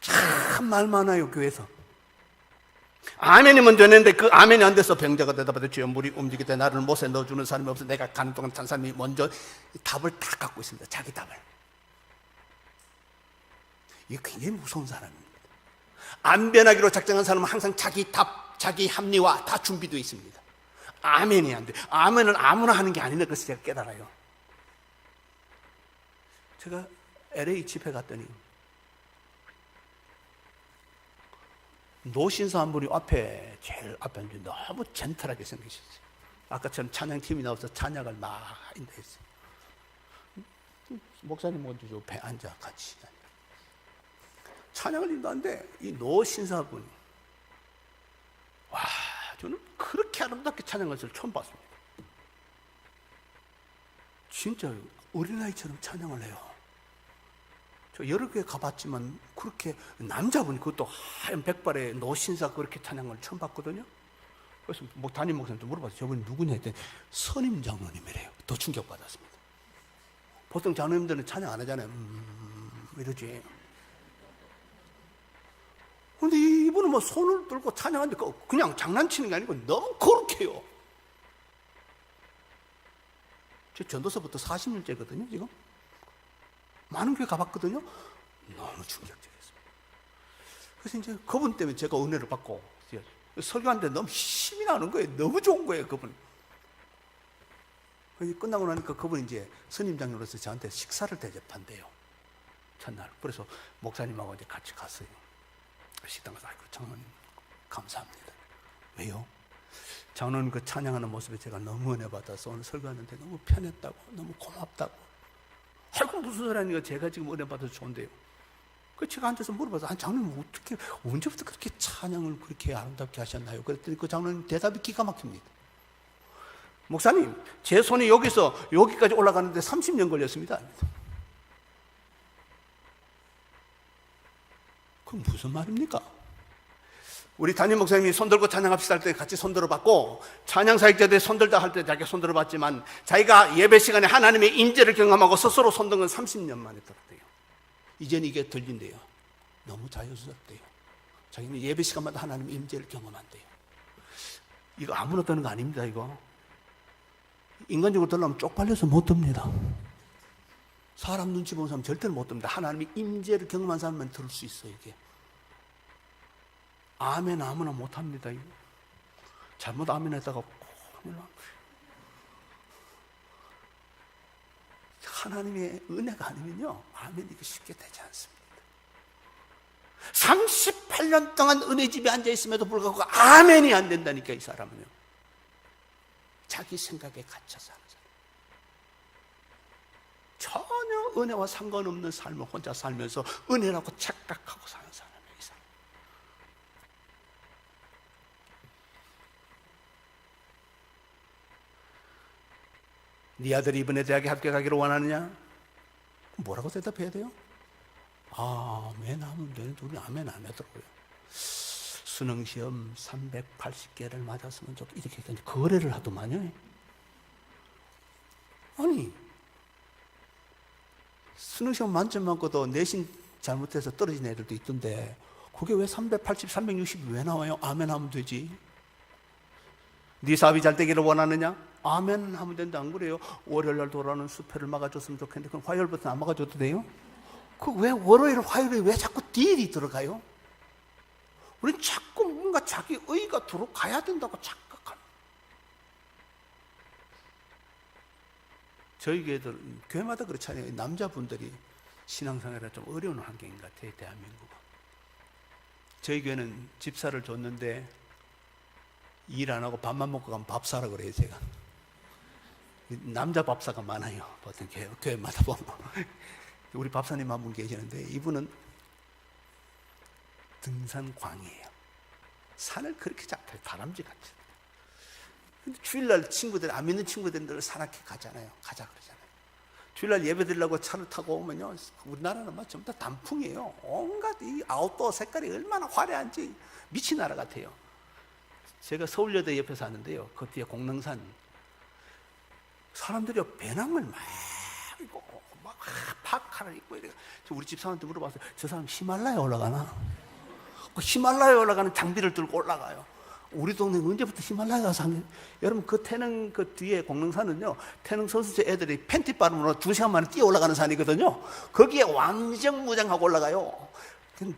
참 말 많아요. 교회에서 아멘이면 되는데 그 아멘이 안 돼서 병자가 대답하되 주여 물이 움직일 때 나를 못에 넣어주는 사람이 없어. 내가 가는 동안 다른 사람이 먼저 답을 다 갖고 있습니다. 자기 답을. 이게 굉장히 무서운 사람입니다. 안 변하기로 작정한 사람은 항상 자기 답, 자기 합리화 다 준비되어 있습니다. 아멘이 안 돼. 아멘은 아무나 하는 게 아니라는 것을 제가 깨달아요. 제가 LA 집회 갔더니 노신사 한 분이 제일 앞에 앉아 너무 젠틀하게 생기셨어요. 아까처럼 찬양팀이 나와서 찬양을 막 인도했어요. 목사님 먼저 옆에 앉아 같이 찬양을 인도하는데 이 노신사분이 저는 그렇게 아름답게 찬양한 것을 처음 봤습니다. 진짜 어린아이처럼 찬양을 해요. 저 여러 개 가봤지만 그렇게 남자분이 그것도 하얀 백발의 노신사 그렇게 찬양을 처음 봤거든요. 그래서 담임 목사님한테 물어봤어요. 저분이 누구냐 했더니 선임 장로님이래요. 더 충격받았습니다. 보통 장로님들은 찬양 안 하잖아요. 이러지. 근데 이분은 손을 들고 찬양하는데 그냥 장난치는 게 아니고 너무 거룩해요. 저 전도서부터 40년째거든요, 지금. 많은 교회 가봤거든요. 너무 충격적이었습니다. 그래서 이제 그분 때문에 제가 은혜를 받고 설교하는데 너무 힘이 나는 거예요. 너무 좋은 거예요, 그분. 끝나고 나니까 그분이 이제 선임장로로서 저한테 식사를 대접한대요. 첫날. 그래서 목사님하고 이제 같이 갔어요. 식당 가서 장로님 감사합니다. 왜요? 장로님 그 찬양하는 모습에 제가 너무 은혜 받아서 오늘 설교하는데 너무 편했다고, 너무 고맙다고. 아이고 무슨 소리 하니까 제가 지금 은혜 받아서 좋은데요. 그 제가 앉아서 물어봐서 장로님 어떻게 언제부터 그렇게 찬양을 그렇게 아름답게 하셨나요? 그랬더니 그 장로님 대답이 기가 막힙니다. 목사님, 제 손이 여기서 여기까지 올라가는데 30년 걸렸습니다. 그럼 무슨 말입니까? 우리 담임 목사님이 손들고 찬양합시다 할 때 같이 손들어 봤고, 찬양사역자들이 손들다 할 때 자기가 손들어 봤지만 자기가 예배 시간에 하나님의 인재를 경험하고 스스로 손든 건 30년 만에 들었대요. 이제는 이게 들린대요. 너무 자연스럽대요. 자기는 예배 시간마다 하나님의 인재를 경험한대요. 이거 아무나 드는 거 아닙니다. 이거 인간적으로 들려면 쪽팔려서 못 듭니다. 사람 눈치 보는 사람 절대로 못 듭니다. 하나님의 임재를 경험한 사람만 들을 수 있어요. 이게 아멘 아무나 못합니다. 이거. 잘못 아멘 했다가 하나님의 은혜가 아니면요 아멘 이게 쉽게 되지 않습니다. 38년 동안 은혜집에 앉아있음에도 불구하고 아멘이 안 된다니까. 이 사람은요 자기 생각에 갇혀 사는 사람, 전혀 은혜와 상관없는 삶을 혼자 살면서 은혜라고 착각하고 사는 사람이에요. 이 사람. 네 아들이 이번에 대학에 합격하기를 원하느냐? 뭐라고 대답해야 돼요? 아멘 하면 되는데 우리 아멘 안 하더라고요. 수능시험 380개를 맞았으면 좋겠다. 이렇게 거래를 하더만요. 아니, 수능시험 만점 맞고도 내신 잘못해서 떨어진 애들도 있던데 그게 왜 380, 360이 왜 나와요? 아멘 하면 되지. 네 사업이 잘 되기를 원하느냐? 아멘 하면 된다. 안 그래요? 월요일날 돌아오는 수표를 막아줬으면 좋겠는데 그럼 화요일부터 안 막아줘도 돼요? 그 왜 월요일, 화요일에 왜 자꾸 딜이 들어가요? 우린 자꾸 뭔가 자기 의가 들어가야 된다고 착각합니다. 저희 교회들, 교회마다 그렇잖아요. 남자분들이 신앙생활에 좀 어려운 환경인 것 같아요, 대한민국은. 저희 교회는 집사를 줬는데 일 안 하고 밥만 먹고 가면 밥 사라 그래요, 제가. 남자 밥사가 많아요, 보통 교회마다 보면. 우리 밥사님 한 분 계시는데 이분은 등산광이에요. 산을 그렇게 잡아요, 다람쥐 같이. 근데 주일날 친구들, 안 믿는 친구들 산악회 가잖아요. 가자 그러잖아요. 주일날 예배 드리려고 차를 타고 오면요, 우리나라는 막 전부 다 단풍이에요. 온갖 이 아웃도어 색깔이 얼마나 화려한지 미친 나라 같아요. 제가 서울여대 옆에 사는데요, 그 뒤에 공릉산, 사람들이 배낭을 막 입고 막 파카를 입고 이래. 우리 집사람한테 물어봤어요. 저 사람 히말라야 올라가나? 히말라야 올라가는 장비를 들고 올라가요. 우리 동네는 언제부터 히말라야 가서 여러분, 그 태릉 그 뒤에 공릉산은요, 태릉 선수촌 애들이 팬티 바람으로 2시간 만에 뛰어 올라가는 산이거든요. 거기에 완전무장하고 올라가요.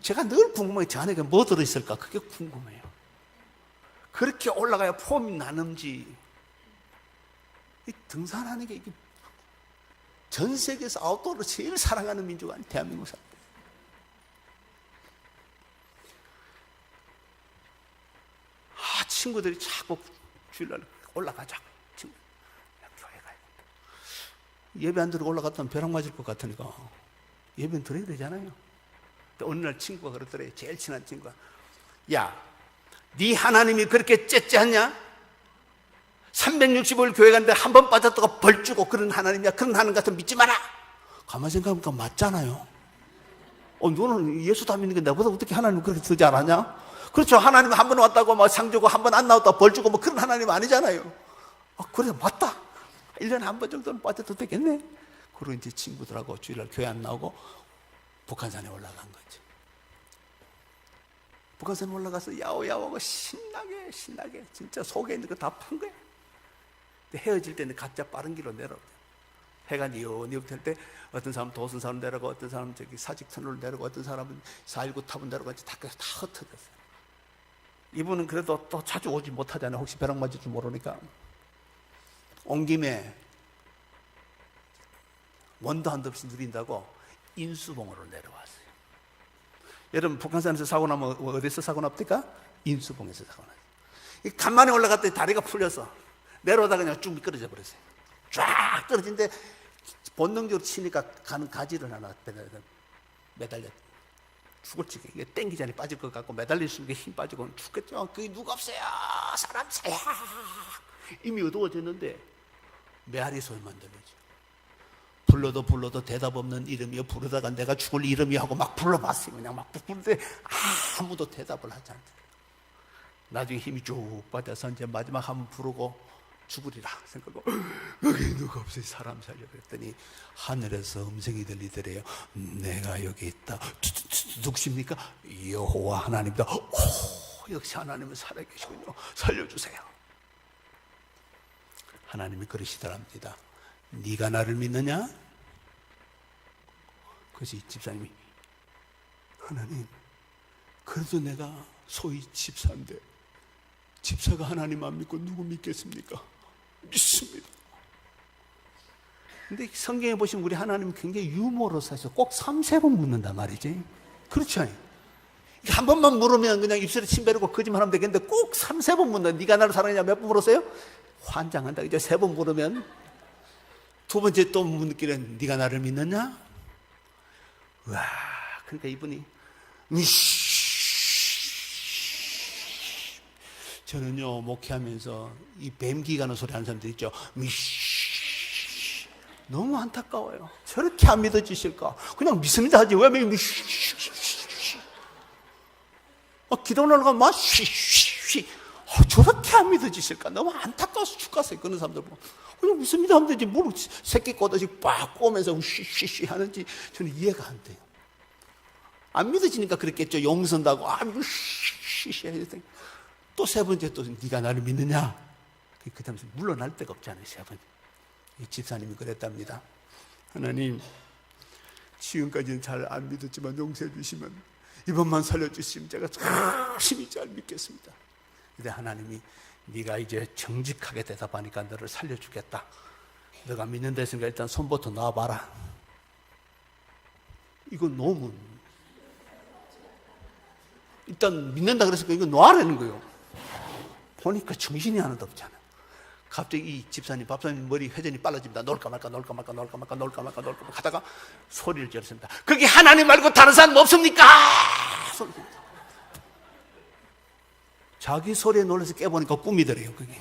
제가 늘 궁금해요. 저 안에 뭐 들어있을까? 그게 궁금해요. 그렇게 올라가야 폼이 나는지. 이 등산하는 게 이게 전 세계에서 아웃도어를 제일 사랑하는 민족이 아니 대한민국 사람. 친구들이 자꾸 주일날 올라가자. 친구, 교회 가야 된다. 예배 안 드리고 올라갔다면 벼락 맞을 것 같으니까 예배는 드려야 되잖아요. 어느 날 친구가 그러더래요. 제일 친한 친구가, 야, 네 하나님이 그렇게 째째 않냐? 365일 교회 갔는데 한 번 빠졌다가 벌 주고 그런 하나님이야. 그런 하나님 같은 믿지 마라. 가만히 생각해보니까 맞잖아요. 너는 예수 다 믿는 게 나보다 어떻게 하나님 그렇게 쓰지 않았냐? 그렇죠. 하나님 한 번 왔다고 막 상 주고 한 번 안 나왔다고 벌 주고 뭐 그런 하나님 아니잖아요. 그래, 맞다. 1년에 한 번 정도는 빠져도 되겠네. 그리고 이제 친구들하고 주일날 교회 안 나오고 북한산에 올라간 거죠. 북한산에 올라가서 야오야오하고 신나게 진짜 속에 있는 거 다 판 거예요. 헤어질 때는 각자 빠른 길로 내려오고, 해가 니어니어 될 때 어떤 사람은 도순산으로 내려가고, 어떤 사람은 저기 사직선으로 내려가고, 어떤 사람은 419 타고 내려가고, 다 흩어졌어요. 이분은 그래도 또 자주 오지 못하잖아요. 혹시 벼락 맞을 줄 모르니까. 온 김에 원도 한도 없이 누린다고 인수봉으로 내려왔어요. 여러분, 북한산에서 사고 나면 어디서 사고 납니까? 인수봉에서 사고 나요. 간만에 올라갔더니 다리가 풀려서 내려오다가 그냥 쭉 미끄러져 버렸어요. 쫙 떨어진데 본능적으로 치니까 가는 가지를 하나 매달려 죽을지. 이게 땡기자니 빠질 것 같고 매달릴 수 있는 게 힘 빠지고 죽겠죠. 그게 누가 없어요. 사람 사야. 이미 어두워졌는데 메아리 소리만 들리죠. 불러도 대답 없는 이름이요. 부르다가 내가 죽을 이름이 하고 막 불러봤어요. 그냥 막 부르는데 아무도 대답을 하지 않더라고요. 나중에 힘이 쭉 빠져서 이제 마지막 한번 부르고 죽으리라 생각하고 여기 누가 없어요. 사람 살려. 그랬더니 하늘에서 음성이 들리더래요. 내가 여기 있다. 누구십니까? 여호와 하나님이다. 역시 하나님은 살아계시군요. 살려주세요. 하나님이 그러시더랍니다. 네가 나를 믿느냐? 그래서 집사님이, 하나님, 그래도 내가 소위 집사인데 집사가 하나님 안 믿고 누구 믿겠습니까? 믿습니다. 근데 성경에 보시면 우리 하나님은 굉장히 유머러스해서 꼭 3-4번 묻는단 말이지. 그렇지 않아요? 한 번만 물으면 그냥 입술에 침 베르고 거짓말하면 되겠는데 꼭 3-4번 묻는다. 네가 나를 사랑하냐 몇 번 물었어요? 환장한다. 이제 3번 물으면 두 번째 또 묻기는 네가 나를 믿느냐? 와, 그러니까 이분이 저는요, 목회하면서 이 뱀기 가는 소리 하는 사람들 있죠. 너무 안타까워요. 저렇게 안 믿어지실까? 그냥 믿습니다 하지 왜 기도를 하고 막 쉬쉬쉬. 저렇게 안 믿어지실까? 너무 안타까워서 죽겠어요. 그런 사람들 보고. 그냥 무슨 믿으면 되지. 뭘 새끼 꼬다시 빡 꼬면서 쉬쉬쉬 하는지 저는 이해가 안 돼요. 안 믿어지니까 그랬겠죠. 용선다고. 쉬쉬쉬 해야 돼. 또 세 번째 또 네가 나를 믿느냐? 그 다음에 물러날 데가 없잖아요. 세 번째. 이 집사님이 그랬답니다. 하나님, 지금까지는 잘 안 믿었지만 용서해 주시면 이번만 살려주시면 제가 열심히 잘 믿겠습니다. 근데 하나님이 네가 이제 정직하게 대답하니까 너를 살려주겠다. 너가 믿는 데서니까 일단 손부터 놔봐라. 이거 놓으면 일단 믿는다 그랬으니까 이거 놔라는 거예요. 보니까 정신이 하나도 없잖아. 갑자기 이 집사님, 밥사님 머리 회전이 빨라집니다. 놓을까 말까 하다가 소리를 지르습니다. 거기 하나님 말고 다른 사람 없습니까? 자기 소리에 놀라서 깨보니까 꿈이더래요. 그게.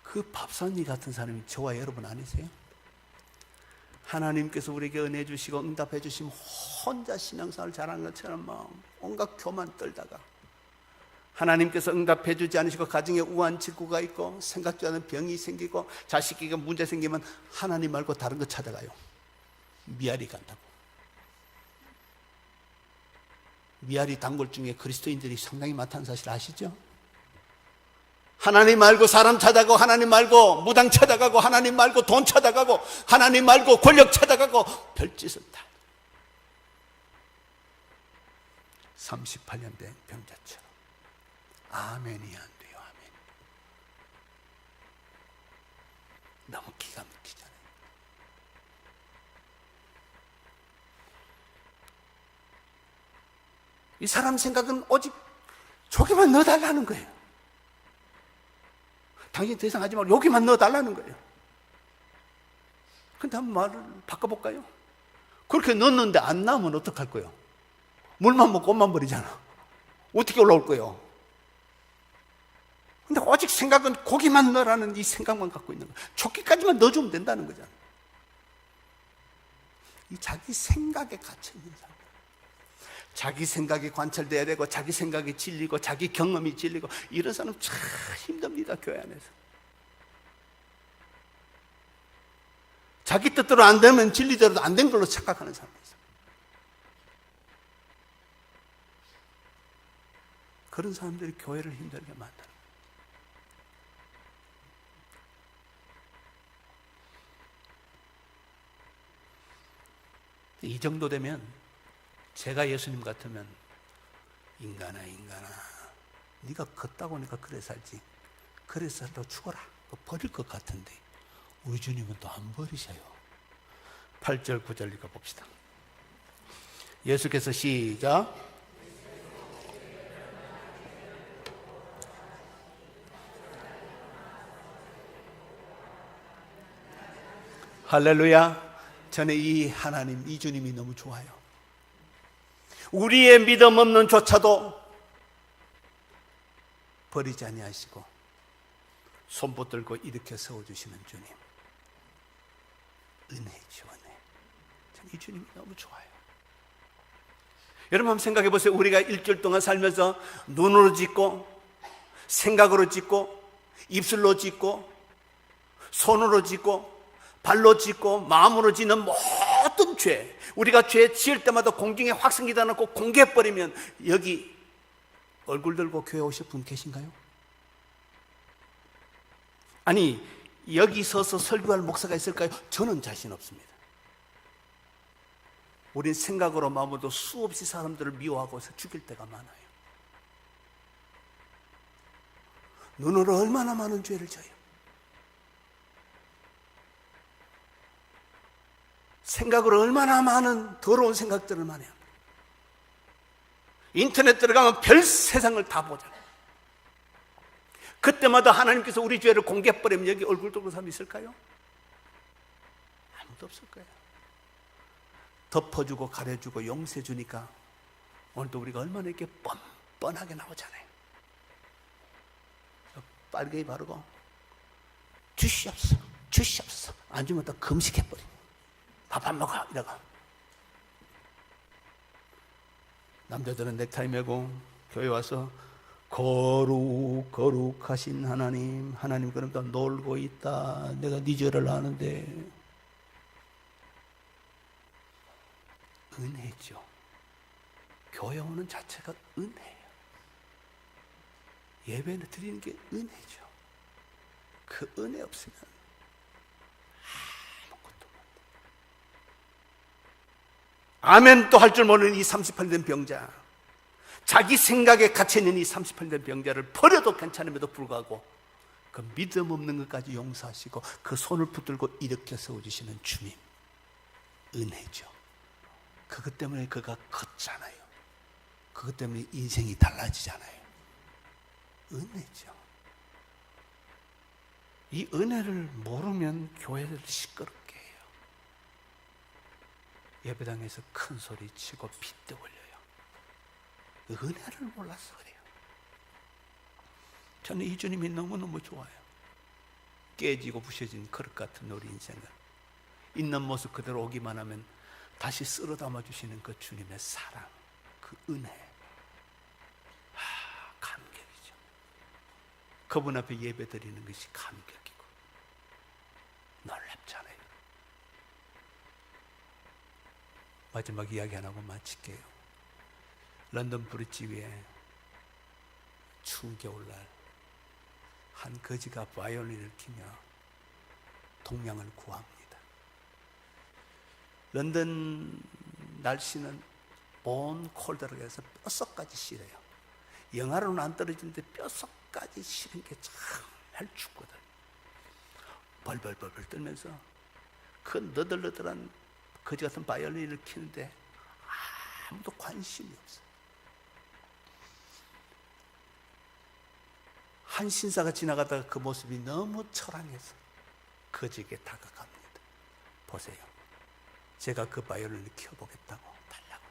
그 밥상이 같은 사람이 저와 여러분 아니세요? 하나님께서 우리에게 은혜 주시고 응답해 주시면 혼자 신앙생활 잘하는 것처럼 막 온갖 교만 떨다가 하나님께서 응답해 주지 않으시고 가정에 우한 직구가 있고 생각지 않은 병이 생기고 자식에게 문제 생기면 하나님 말고 다른 거 찾아가요. 미아리 간다고. 미아리 단골 중에 그리스도인들이 상당히 많다는 사실 아시죠? 하나님 말고 사람 찾아가고 하나님 말고 무당 찾아가고 하나님 말고 돈 찾아가고 하나님 말고 권력 찾아가고 별짓을 다 38년 된 병자처럼 아멘이 안 돼요. 아멘. 너무 기가 막히잖아요. 이 사람 생각은 오직 저기만 넣어달라는 거예요. 당신 더 이상 하지 말고 여기만 넣어달라는 거예요. 근데 한번 말을 바꿔볼까요? 그렇게 넣었는데 안 나오면 어떡할 거예요? 물만 먹고 꽃만 버리잖아. 어떻게 올라올 거예요? 근데 오직 생각은 고기만 넣으라는 이 생각만 갖고 있는 거예요. 조끼까지만 넣어주면 된다는 거잖아요. 이 자기 생각에 갇혀있는 사람, 자기 생각이 관찰돼야 되고 자기 생각이 진리고 자기 경험이 진리고 이런 사람 참 힘듭니다. 교회 안에서 자기 뜻대로 안 되면 진리대로도 안 된 걸로 착각하는 사람이 있어요. 그런 사람들이 교회를 힘들게 만드는 거예요. 이 정도 되면 제가 예수님 같으면 인간아 네가 걷다고 하니까 그래 살지 그래서 너 죽어라 버릴 것 같은데 우리 주님은 또 안 버리셔요. 8절 9절 읽어봅시다. 예수께서 시작 할렐루야. 저는 이 하나님, 이 주님이 너무 좋아요. 우리의 믿음 없는 조차도 버리지 아니하시고 손 붙들고 일으켜 세워주시는 주님. 은혜죠, 은혜. 저는 이 주님이 너무 좋아요. 여러분 한번 생각해 보세요. 우리가 일주일 동안 살면서 눈으로 짓고 생각으로 짓고 입술로 짓고 손으로 짓고 발로 짓고 마음으로 짓는 모든 죄, 우리가 죄 지을 때마다 공중에 확성기다 놓고 공개해버리면 여기 얼굴 들고 교회 오실 분 계신가요? 아니 여기 서서 설교할 목사가 있을까요? 저는 자신 없습니다. 우린 생각으로 마음으로 수없이 사람들을 미워하고 죽일 때가 많아요. 눈으로 얼마나 많은 죄를 져요. 생각으로 얼마나 많은 더러운 생각들을 많이 합니다. 인터넷 들어가면 별 세상을 다 보잖아요. 그때마다 하나님께서 우리 죄를 공개해버리면 여기 얼굴 들고 사람이 있을까요? 아무도 없을 거예요. 덮어주고 가려주고 용서해주니까 오늘도 우리가 얼마나 이렇게 뻔뻔하게 나오잖아요. 빨갱이 바르고 주시옵소서 주시옵소서 안 주면 또 금식해버려. 밥 안 먹어 이러고 남자들은 넥타이 매고 교회 와서 거룩 거룩하신 하나님, 하나님 그럼 또 놀고 있다, 내가 네 죄를 아는데. 은혜죠. 교회 오는 자체가 은혜예요. 예배는 드리는 게 은혜죠. 그 은혜 없으면 아무것도 못해. 아멘 또 할 줄 모르는 이 38년 된 병자, 자기 생각에 갇혀있는 이 38년 된 병자를 버려도 괜찮음에도 불구하고 그 믿음 없는 것까지 용서하시고 그 손을 붙들고 일으켜 세워주시는 주님, 은혜죠. 그것 때문에 그가 걷잖아요. 그것 때문에 인생이 달라지잖아요. 은혜죠. 이 은혜를 모르면 교회를 시끄럽게 해요. 예배당에서 큰 소리 치고 핏대 올려요. 은혜를 몰라서 그래요. 저는 이 주님이 너무너무 좋아요. 깨지고 부셔진 그릇 같은 우리 인생을 있는 모습 그대로 오기만 하면 다시 쓸어 담아주시는 그 주님의 사랑, 그 은혜, 감격이죠. 그분 앞에 예배 드리는 것이 감격이고 놀랍잖아요. 마지막 이야기 하나 하고 마칠게요. 런던 브릿지 위에 추운 겨울날 한 거지가 바이올린을 키며 동양을 구합니다. 런던 날씨는 본 콜드라고 해서 뼛속까지 시려요. 영하로는 안 떨어지는데 뼛속까지 시린 게 정말 춥거든. 벌벌벌벌 떨면서 그 너덜너덜한 거지 같은 바이올린을 키는데 아무도 관심이 없어. 한 신사가 지나가다가 그 모습이 너무 처량해서 거지에게 다가갑니다. 보세요, 제가 그 바이올린을 켜보겠다고 달라고.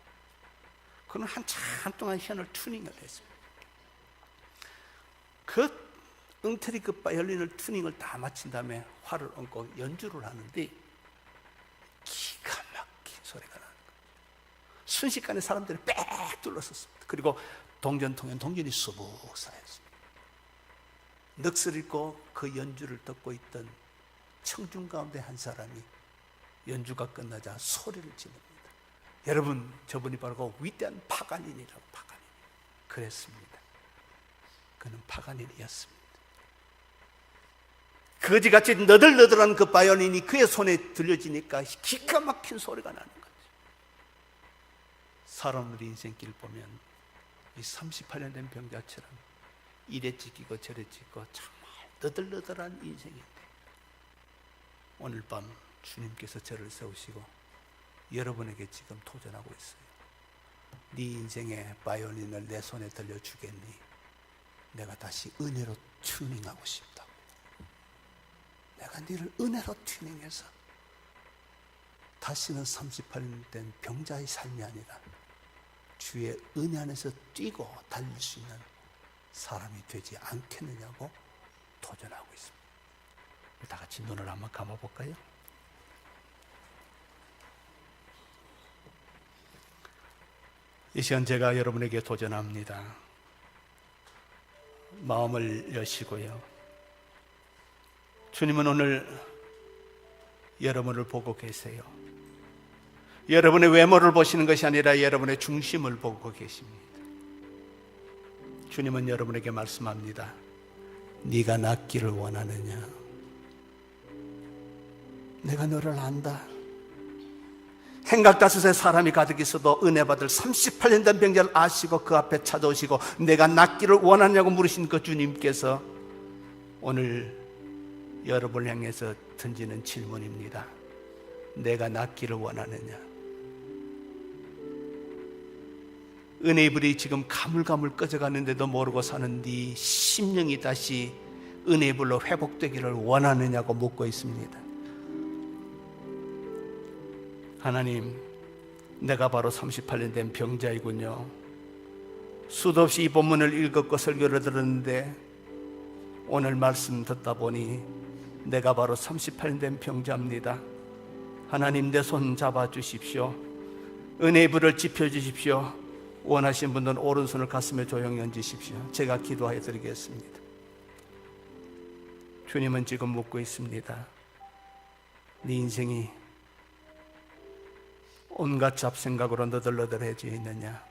그는 한참 동안 현을 튜닝을 했습니다. 그 엉터리 그 바이올린을 튜닝을 다 마친 다음에 활을 얹고 연주를 하는데 기가 막힌 소리가 나는 거예요. 순식간에 사람들이 빽 둘러섰습니다. 그리고 동전이 수북 쌓였습니다. 넋을 잃고 그 연주를 듣고 있던 청중 가운데 한 사람이 연주가 끝나자 소리를 지릅니다. 여러분, 저분이 바로 그 위대한 파가닌이라고. 파가닌. 그랬습니다. 그는 파가닌이었습니다. 거지같이 너덜너덜한 그 바이올린이 그의 손에 들려지니까 기가 막힌 소리가 나는 거죠. 사람들의 인생길 보면 이 38년 된 병자처럼 이래 찢기고 저래 찢고 정말 너덜너덜한 인생인데, 오늘 밤 주님께서 저를 세우시고 여러분에게 지금 도전하고 있어요. 네 인생의 바이올린을 내 손에 들려주겠니? 내가 다시 은혜로 튜닝하고 싶다고. 내가 너를 은혜로 튜닝해서 다시는 38년 된 병자의 삶이 아니라 주의 은혜 안에서 뛰고 달릴 수 있는 사람이 되지 않겠느냐고 도전하고 있습니다. 다 같이 눈을 한번 감아볼까요? 이 시간 제가 여러분에게 도전합니다. 마음을 여시고요. 주님은 오늘 여러분을 보고 계세요. 여러분의 외모를 보시는 것이 아니라 여러분의 중심을 보고 계십니다. 주님은 여러분에게 말씀합니다. 네가 낫기를 원하느냐? 내가 너를 안다. 행각다섯의 사람이 가득 있어도 은혜 받을 38년 된 병자를 아시고 그 앞에 찾아오시고 내가 낫기를 원하냐고 물으신 그 주님께서 오늘 여러분을 향해서 던지는 질문입니다. 내가 낫기를 원하느냐? 은혜의 불이 지금 가물가물 꺼져가는데도 모르고 사는 네 심령이 다시 은혜의 불로 회복되기를 원하느냐고 묻고 있습니다. 하나님, 내가 바로 38년 된 병자이군요. 수도 없이 이 본문을 읽었고 설교를 들었는데 오늘 말씀 듣다 보니 내가 바로 38년 된 병자입니다. 하나님, 내 손 잡아 주십시오. 은혜의 불을 지펴 주십시오. 원하신 분들은 오른손을 가슴에 조용히 얹으십시오. 제가 기도해 드리겠습니다. 주님은 지금 묻고 있습니다. 네 인생이 온갖 잡생각으로 너덜너덜해져 있느냐?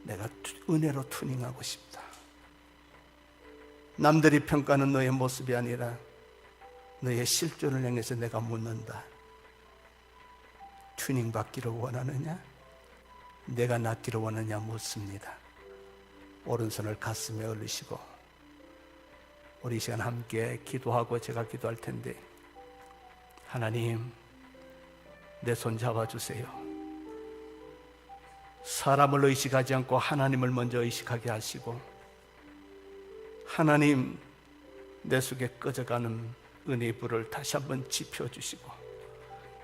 내가 은혜로 튜닝하고 싶다. 남들이 평가하는 너의 모습이 아니라 너의 실존을 향해서 내가 묻는다. 튜닝 받기를 원하느냐? 내가 낫기를 원하느냐 묻습니다. 오른손을 가슴에 올리시고 우리 이 시간 함께 기도하고 제가 기도할 텐데, 하나님, 내 손 잡아주세요. 사람을 의식하지 않고 하나님을 먼저 의식하게 하시고, 하나님, 내 속에 꺼져가는 은혜의 불을 다시 한번 지펴주시고,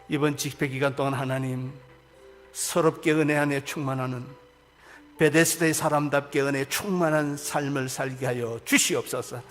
이번 집회기간 동안 하나님, 서럽게 은혜 안에 충만하는 베데스다의 사람답게 은혜 충만한 삶을 살게 하여 주시옵소서.